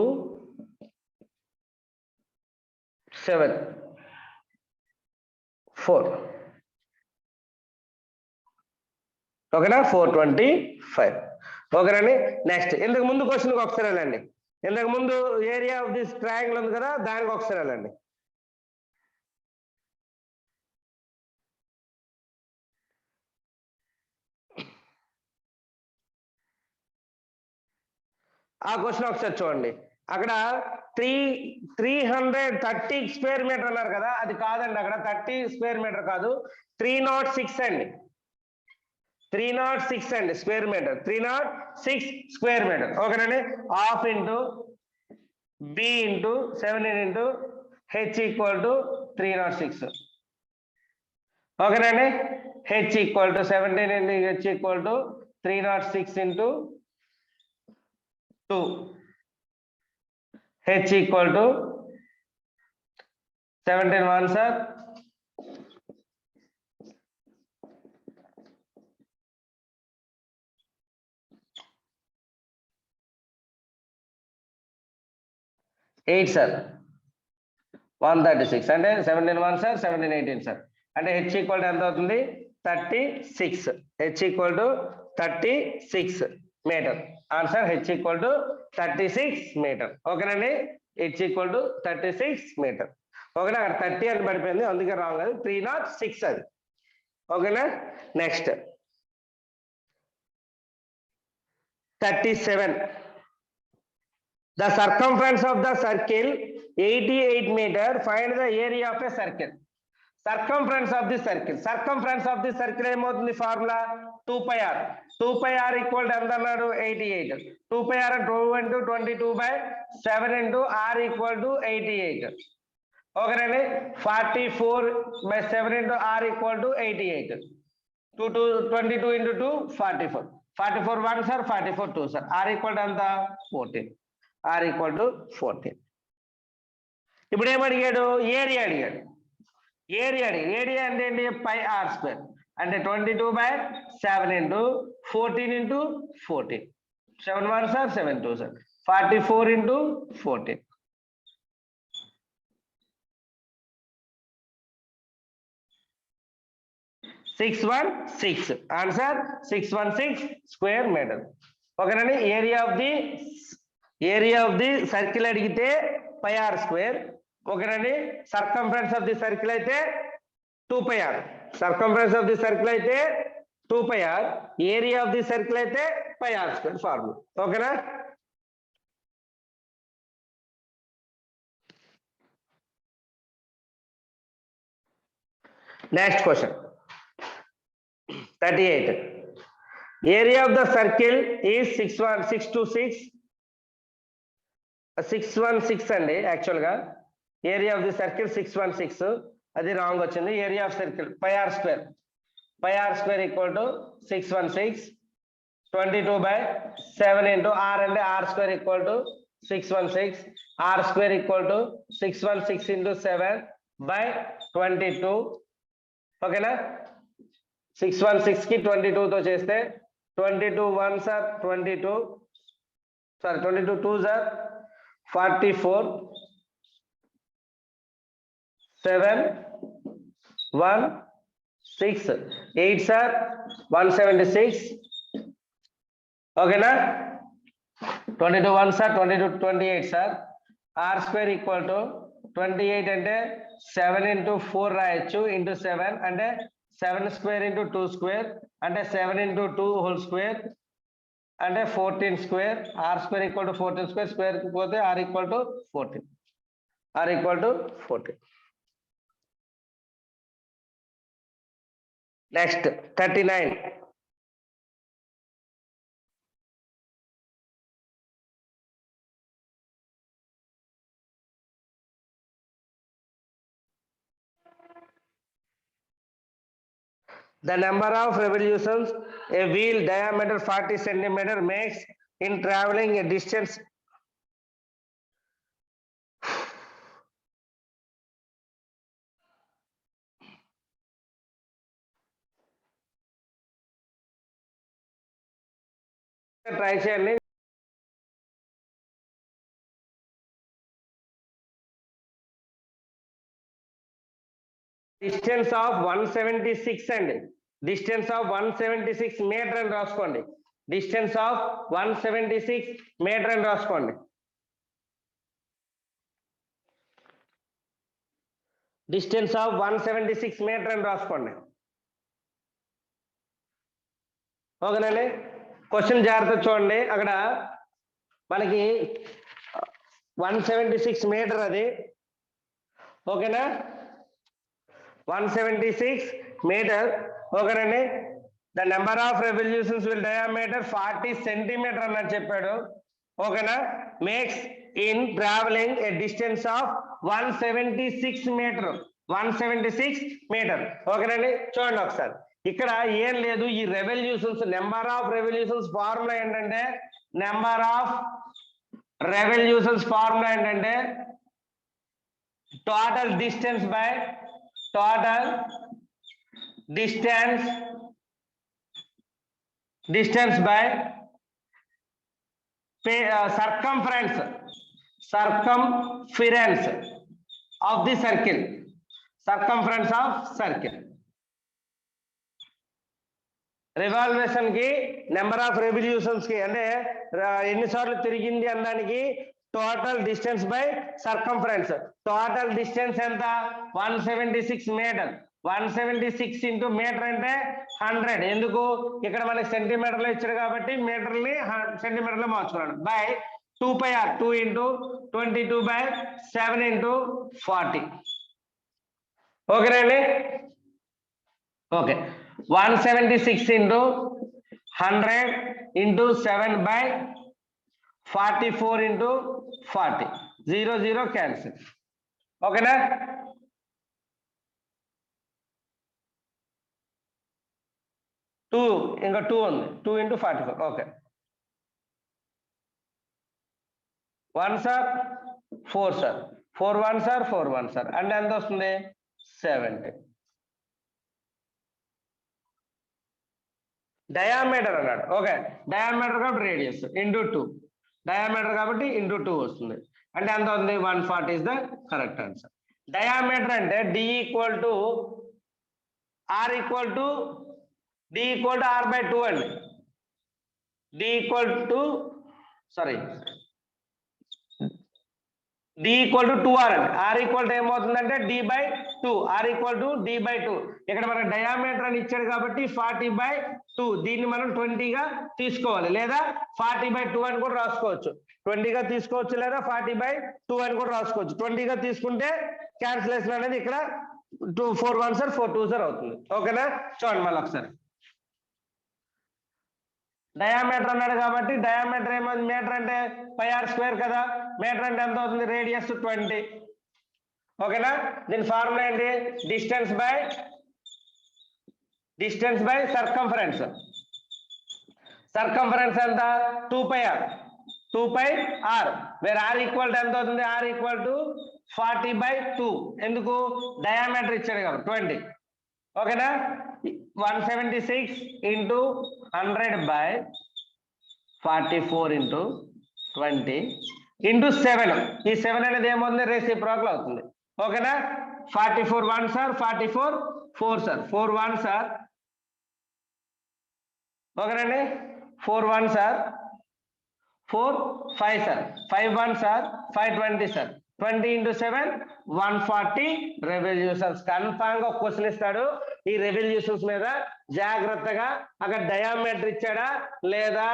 7 4. ఓకేనా? 425. ఓకేనండి? నెక్స్ట్ ఇంతకు ముందు క్వశ్చన్కి ఒకసారి వెళ్ళండి. ఇంతకు ముందు ఏరియా ఆఫ్ దిస్ ట్రయాంగిల్ ఉంది కదా, దానికి ఒకసారి వెళ్ళండి. ఆ క్వశ్చన్ ఒకసారి చూడండి. అక్కడ 330 స్క్వేర్ మీటర్ అన్నారు కదా, అది కాదండి. అక్కడ 30 స్క్వేర్ మీటర్ కాదు, 306 అండి. 306 అండి స్క్వేర్ మీటర్. 306 square metre. ఓకేనండి? ½ into b into 17 into h equal to 306. ఓకేనండి. h equal to 17 into h equal to 306 into 2. h equal to 17 1 సార్ 8 సార్ 136 అంటే 17 1 సార్ 17 18 సార్ అంటే h ఈక్వల్ టు ఎంత అవుతుంది 36. h equal to 36 metre. Answer h equal to 36 metre. ఓకేనండి. h equal to 36 metre. ఓకేనా. అక్కడ 30 అని పడిపోయింది అందుకే రాంగ్. అది 306 అది. ఓకేనా. Next 37. The circumference of the circle 88 meter. Find the area of a circle. Circumference of the circle. Circumference of the circle ఏమవుతుంది formula 2 pi r. 2 pi r equal to ఎంత అన్నాడు 88. 2 pi r 2 into 22/7 into r equal to 88. ఓకేనండి. 44/7 into r equal to 88. 22 into 2 44. 44 1 sir 44 2 sir. r equal to ఎంత 14. r equal to 14. ఇప్పుడు ఏమడిగాడు area అడిగాడు. Area అంటే ఏంటి పై r square అంటే 22/7 into 14 into 14. 7 1 సార్ 7 2 సార్ 44 into 14. 616. Answer 616 square metre. ఓకేనండి. ఏరియా ఆఫ్ ది సర్కిల్ అడిగితే పై ఆర్ స్క్వేర్. ఓకేనండి. సర్కంఫరెన్స్ ఆఫ్ ది సర్కిల్ అయితే 2 pi r. Circumference of the circle అయితే 2 pi r. Area of the circle అయితే pi r square formula. ఓకేనా. Next question 38. Area of the circle is 616 అండి. యాక్చువల్గా area of the circle 616. అది wrong వచ్చింది. Area of circle pi r square equal to 616. 22/7 into r అంటే r square equal to 616. r square equal to 616 into 7/22. ఓకేనా. 616 కి 22 తో చేస్తే 22 1 sir 22 sir 22 2 సార్ 44. 7 1 6 8 సార్ 176. ఓకేనా. 22 1 sir 22 28 sir. r square equal to 28 అంటే 7 into 4 రాయొచ్చు into 7 అంటే 7 స్క్వేర్ into 2 స్క్వేర్ అంటే 7 into 2 హోల్ స్క్వేర్ అంటే 14 square. r square equal to 14 square square కి పోతే r equal to 14. r equal to 14. Next 39. The number of revolutions a wheel diameter 40 centimeter makes in traveling a distance try చేయండి. Distance of 176 అండి. Distance of 176 metre అని రాసుకోండి. Distance of 176 metre అని రాసుకోండి. Distance of 176 metre అని రాసుకోండి. ఓకేనండి. Question జాగ్రత్త చూడండి. అక్కడ మనకి 176 మీటర్ అది. ఓకేనా. 176 మీటర్. ఓకేనండి. The number of revolutions will diameter 40 centimetre అని చెప్పాడు. ఓకేనా. Makes in travelling a distance of 176 metre. 176 metre. ఓకేనండి, చూడండి ఒకసారి. ఇక్కడ ఏం లేదు, ఈ revolutions, number of revolutions formula ఏంటంటే, నెంబర్ ఆఫ్ రెవల్యూషన్స్ ఫార్ములా ఏంటంటే total distance by total distance by circumference of the circle, circumference of circle. Revolution కి నెంబర్ ఆఫ్ రెవల్యూషన్స్ కి అంటే ఎన్నిసార్లు తిరిగింది అనడానికి total distance by circumference. Total distance ఎంత? 176 metre. 176 into metre అంటే 100. ఎందుకు? ఇక్కడ మనకి సెంటీమీటర్లో ఇచ్చాడు కాబట్టి మీటర్ని సెంటీమీటర్లో మార్చుకున్నాడు. By 2πr, 2 into 22/7 into 40. ఓకేనండి, okay. 176 into 100 into 7/44 into 40. 0 0 cancel. ఓకేనా? ఇంకా 2 ఉంది. 2 into 44. Okay. 1 sir 4 sir 4 1 sir 4 1 sir అంటే ఎంత వస్తుంది? 70. డయామీటర్ అన్నాడు. ఓకే, డయామీటర్ కాబట్టి రేడియస్ ఇంటూ 2, డయామీటర్ కాబట్టి ఇంటూ 2 వస్తుంది. అంటే ఎంత ఉంది? 140 is the correct answer. Diameter అంటే D equal to R equal to D equal to R/2 అండి. D equal to D equal to 2R అండి. R ఈక్వల్ టు ఏమవుతుందంటే D/2, R equal to D/2. ఇక్కడ మనకు డయామీటర్ అని ఇచ్చాడు కాబట్టి 40/2. దీన్ని మనం 20గా తీసుకోవాలి, లేదా 40/2 అని కూడా రాసుకోవచ్చు. 20గా తీసుకోవచ్చు, లేదా 40/2 అని కూడా రాసుకోవచ్చు. 20గా తీసుకుంటే క్యాన్సిలేషన్ అనేది ఇక్కడ 4 1 సార్ 4 2 సార్ అవుతుంది. ఓకేనా? చూడండి మళ్ళీ ఒకసారి. డయామీటర్ అన్నాడు కాబట్టి డయామీటర్ ఏమవుతుంది? మీటర్ అంటే πr² కదా. మీటర్ అంటే ఎంత అవుతుంది? రేడియస్ 20. ఓకేనా? దీని ఫార్ములా ఏంటి? Distance by circumference. సర్కంఫరెన్స్ ఎంత? 2πr. Wear R equal to ఎంత అవుతుంది? R equal to 40/2. ఎందుకు? డయామీటర్ ఇచ్చాడు కాబట్టి 20. ఓకేనా? 176 ఇంటూ 100/44 ఇంటూ 20 ఇంటూ 7. ఈ 7 అనేది ఏమవుతుంది? రెసిప్రోకల్ అవుతుంది. ఓకేనా? 44 1 సార్ 44 4 సార్ 4 1 సార్. ఓకేనండి, 4 1 sir 4 5 sir 5 1 sir 520 sir. 20 into 7 140 revolutions. Confirm గా ఒక క్వశ్చన్ ఇస్తాడు. ఈ రెవల్యూషన్స్ మీద జాగ్రత్తగా అక్కడ డయామీటర్ ఇచ్చాడా లేదా,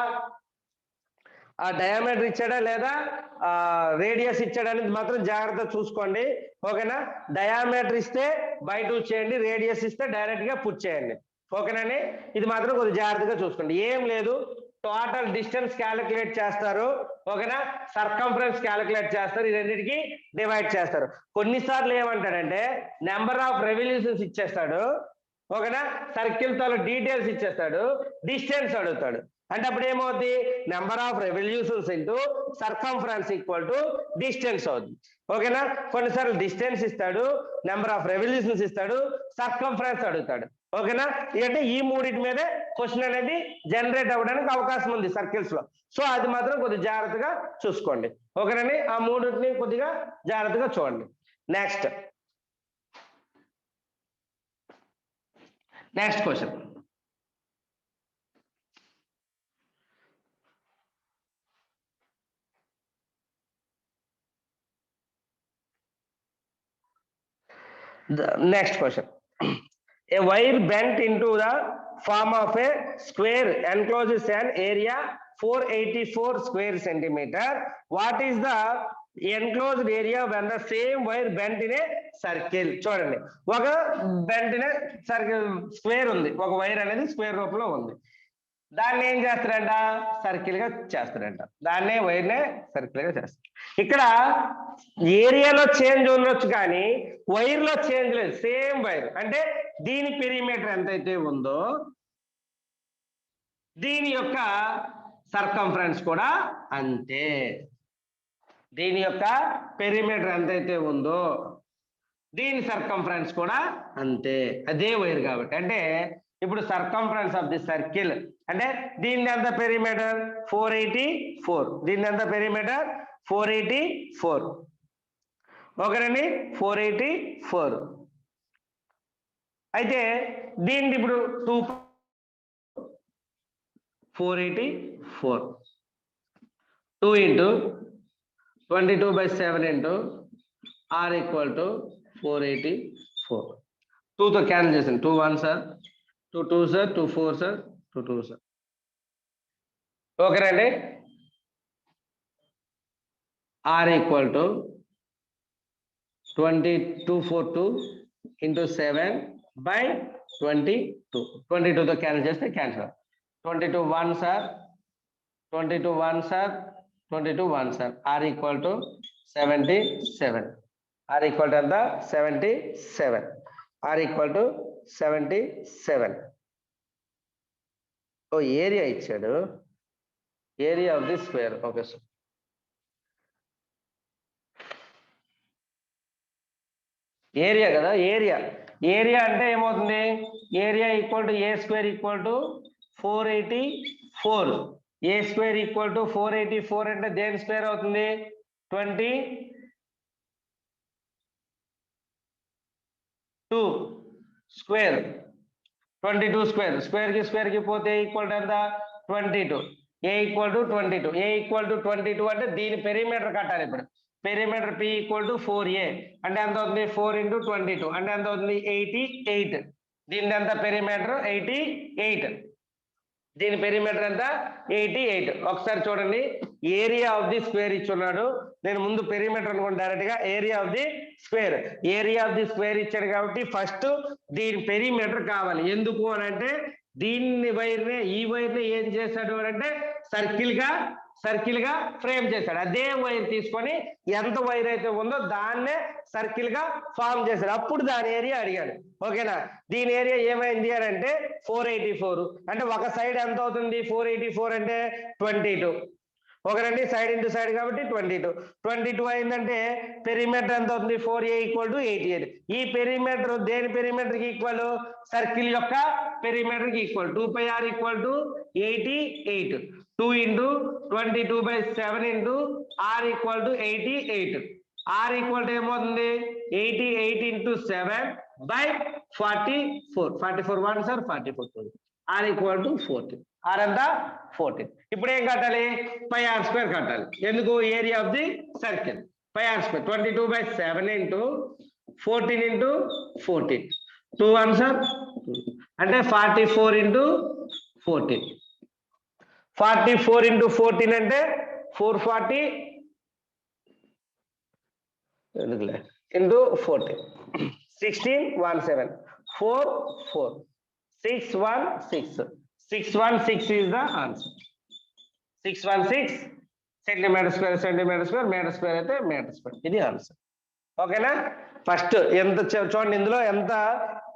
రేడియస్ ఇచ్చాడా అనేది మాత్రం జాగ్రత్త చూసుకోండి. ఓకేనా? డయామీటర్ ఇస్తే బై 2 చేయండి, రేడియస్ ఇస్తే డైరెక్ట్ గా పుట్ చేయండి. ఓకేనండి, ఇది మాత్రం కొద్దిగా జాగ్రత్తగా చూసుకోండి. ఏం లేదు, టోటల్ డిస్టెన్స్ క్యాలిక్యులేట్ చేస్తారు. ఓకేనా? సర్కంఫరెన్స్ క్యాలిక్యులేట్ చేస్తారు. ఈ రెండింటికి డివైడ్ చేస్తారు. కొన్నిసార్లు ఏమంటాడంటే నెంబర్ ఆఫ్ రెవల్యూషన్స్ ఇచ్చేస్తాడు. ఓకేనా? సర్కిల్ తో డీటెయిల్స్ ఇచ్చేస్తాడు, డిస్టెన్స్ అడుగుతాడు. అంటే అప్పుడు ఏమవుద్ది? Number of revolutions into circumference equal to distance అవుతుంది. ఓకేనా? కొన్నిసార్లు డిస్టెన్స్ ఇస్తాడు, నెంబర్ ఆఫ్ రెవల్యూషన్స్ ఇస్తాడు, సర్కంఫరెన్స్ అడుగుతాడు. ఓకేనా? అంటే ఈ మూడింటి మీదే క్వశ్చన్ అనేది జనరేట్ అవ్వడానికి అవకాశం ఉంది సర్కిల్స్ లో. సో అది మాత్రం కొద్దిగా జాగ్రత్తగా చూసుకోండి. ఓకేనండి, ఆ మూడింటిని కొద్దిగా జాగ్రత్తగా చూడండి. Next question. Next question. A wire bent into the form of a square encloses an area 484 square centimeter. What is the enclosed area when the same wire bent in a circle? చూడండి, ఒక bent in circle square ఉంది, ఒక wire అనేది square రూపంలో ఉంది. దాన్ని ఏం చేస్తారంట, సర్కిల్ గా చేస్తారంట. దాన్నే వైర్నే సర్కిల్ గా చేస్తారు. ఇక్కడ ఏరియాలో చేంజ్ ఉండొచ్చు కానీ వైర్ లో చేంజ్ లేదు, సేమ్ వైర్. అంటే దీని పెరిమీటర్ ఎంతైతే ఉందో దీని యొక్క సర్కంఫరెన్స్ కూడా అంతే. దీని యొక్క పెరిమీటర్ ఎంతైతే ఉందో దీని సర్కంఫరెన్స్ కూడా అంతే, అదే వైర్ కాబట్టి. అంటే ఇప్పుడు సర్కంఫరెన్స్ ఆఫ్ ది సర్కిల్ అంటే దీని ఎంత పెరిమీటర్ 484, దీని ఎంత పెరిమీటర్ 484. ఓకేనండి, 484. అయితే దీన్ని ఇప్పుడు 484 2 into 22/7 into r equal to 484. 2 తో క్యాన్సిల్ చేసాను. 2 1 సార్, 2 2 సార్, 2 4 సార్, 2 2 సార్. ఓకేనండి, r equal to 2242 into 7/22. 22 తో క్యాన్సిల్ చేస్తే cancel. 22 1 sir, 22 1 sir, 22 1 sir. r equal to 77. r equal to ఎంత 77. r equal to 77. ఓ ఏరియా ఇచ్చాడు, area of the square. Okay sir, area కదా, area. Area అంటే ఏమవుతుంది, area equal to a square equal to 484. A square equal to 484 అంటే దేని square అవుతుంది, 22 square. 22 square, square కి పోతే ఈక్వల్ టు ఎంత 22. A equal to 22. A equal to 22 అంటే దీని పెరిమీటర్ కట్టాలి. ఇప్పుడు perimeter p equal to 4a అంటే ఎంత అవుతుంది, 4 into 22 అంటే ఎంత అవుతుంది 88. దీని ఎంత పెరిమీటర్ 88. దీని పెరిమీటర్ ఎంత 88. ఒకసారి చూడండి, ఏరియా ఆఫ్ ది స్క్వేర్ ఇచ్చున్నాడు. నేను ముందు పెరిమీటర్ అనుకోండి డైరెక్ట్ గా. Area of the square, area of the square ఇచ్చాడు కాబట్టి ఫస్ట్ దీని పెరిమీటర్ కావాలి. ఎందుకు అని అంటే దీన్ని వైర్నే, ఈ వైర్ని ఏం చేశాడు అని అంటే సర్కిల్ గా ఫ్రేమ్ చేశాడు. అదే వైర్ తీసుకొని ఎంత వైర్ అయితే ఉందో దాన్నే సర్కిల్ గా ఫామ్ చేశాడు. అప్పుడు దాని ఏరియా అడిగాడు. ఓకేనా, దీని ఏరియా ఏమైంది అని అంటే 484. అంటే ఒక సైడ్ ఎంత అవుతుంది, 484 అంటే 22. ఓకేనండి, సైడ్ ఇంటూ సైడ్ కాబట్టి 22 అయిందంటే పెరిమీటర్ ఎంత అవుతుంది, 4a ఈక్వల్ టు 88. ఈ పెరిమీటర్ దేని పెరిమీటర్ కి ఈక్వల్, సర్కిల్ యొక్క పెరిమీటర్ కి equal. 2πr equal to 88. 2 into 22/7 into r equal to 88. r equal to ఏమవుతుంది 88 into 7/44. 44 1 sir, 44 2. r equal to 14. r ఎంత 14. ఇప్పుడు ఏం కట్టాలి, πr² కట్టాలి. ఎందుకు, area of the circle. πr², 22/7 into 14 into 14. 2 1 sir, అంటే 44 into 14. 44 into 14 అంటే 440 into 14. 1617. 4 4 616. 616 is the answer. 616 centimeter square, meter square అయితే meter square. ఇది ఆన్సర్. ఓకేనా, ఫస్ట్ ఎంత చూడండి ఇందులో ఎంత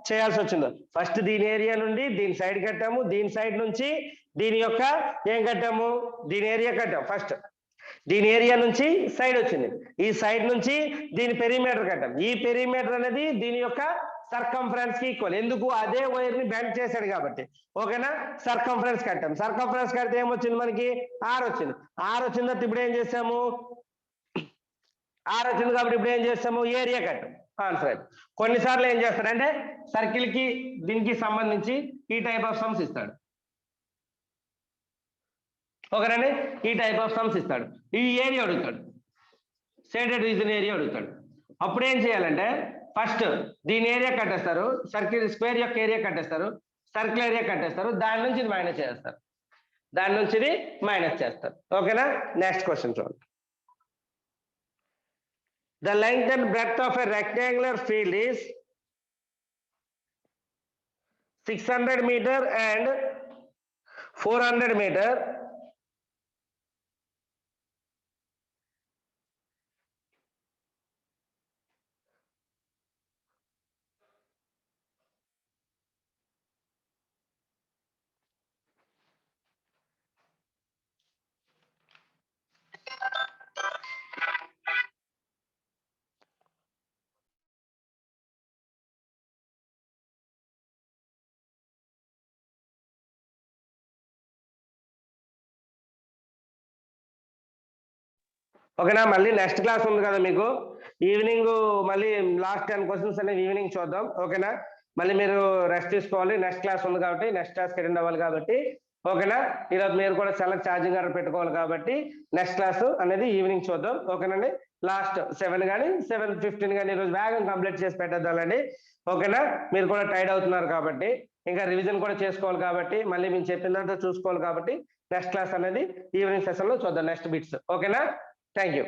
చేయాల్సి వచ్చిందో. ఫస్ట్ దీని ఏరియా నుండి దీని సైడ్ కట్టాము, దీని సైడ్ నుంచి దీని యొక్క ఏం కట్టాము, దీని ఏరియా కట్టాము. ఫస్ట్ దీని ఏరియా నుంచి సైడ్ వచ్చింది, ఈ సైడ్ నుంచి దీని పెరిమీటర్ కట్టాం. ఈ పెరిమీటర్ అనేది దీని యొక్క సర్కంఫరెన్స్ కి ఈక్వల్. ఎందుకు, అదే వైర్ ని బెండ్ చేశాడు కాబట్టి. ఓకేనా, సర్కంఫరెన్స్ కట్టాం. సర్కంఫరెన్స్ కడితే ఏమొచ్చింది మనకి, r వచ్చింది. r వచ్చిన తర్వాత ఇప్పుడు ఏం చేసాము, r వచ్చింది కాబట్టి ఇప్పుడు ఏం చేస్తాము, ఏరియా కట్టాం. ఆన్సర్ అయిపోయింది. కొన్నిసార్లు ఏం చేస్తాడంటే సర్కిల్ కి దీనికి సంబంధించి ఈ టైప్ ఆఫ్ సమ్స్ ఇస్తాడు. ఓకేనండి, ఈ టైప్ ఆఫ్ సమ్స్ ఇస్తాడు. ఈ ఏరియా అడుగుతాడు, షేడెడ్ రీజన్ ఏరియా అడుగుతాడు. అప్పుడు ఏం చేయాలంటే ఫస్ట్ దీని ఏరియా కట్టేస్తారు, సర్కిల్ స్క్వేర్ యొక్క ఏరియా కట్టేస్తారు, సర్కిల్ ఏరియా కట్టేస్తారు, దాని నుంచి ఇది మైనస్ చేస్తారు, దాని నుంచి ఇది మైనస్ చేస్తారు. ఓకేనా, నెక్స్ట్ క్వశ్చన్ చూడండి. The length and breadth of a rectangular field is 600 meter and 400 metre ఓకేనా. మళ్ళీ నెక్స్ట్ క్లాస్ ఉంది కదా మీకు ఈవినింగ్, మళ్ళీ లాస్ట్ 10 క్వశ్చన్స్ అనేవి ఈవినింగ్ చూద్దాం. ఓకేనా. మళ్ళీ మీరు రెస్ట్ తీసుకోవాలి, నెక్స్ట్ క్లాస్ ఉంది కాబట్టి, నెక్స్ట్ క్లాస్ అటెండ్ అవ్వాలి కాబట్టి. ఓకేనా. ఈరోజు మీరు కూడా సెల్ ఛార్జింగ్ అక్కడ పెట్టుకోవాలి కాబట్టి నెక్స్ట్ క్లాస్ అనేది ఈవినింగ్ చూద్దాం. ఓకేనండి. లాస్ట్ 7 కానీ 7:15 కానీ ఈరోజు వేగం కంప్లీట్ చేసి పెట్టేద్దామండి. ఓకేనా. మీరు కూడా టైర్డ్ అవుతున్నారు కాబట్టి, ఇంకా రివిజన్ కూడా చేసుకోవాలి కాబట్టి, మళ్ళీ మేము చెప్పినంత చూసుకోవాలి కాబట్టి నెక్స్ట్ క్లాస్ అనేది ఈవినింగ్ సెషన్ లో చూద్దాం, నెక్స్ట్ బిట్స్. ఓకేనా. Thank you.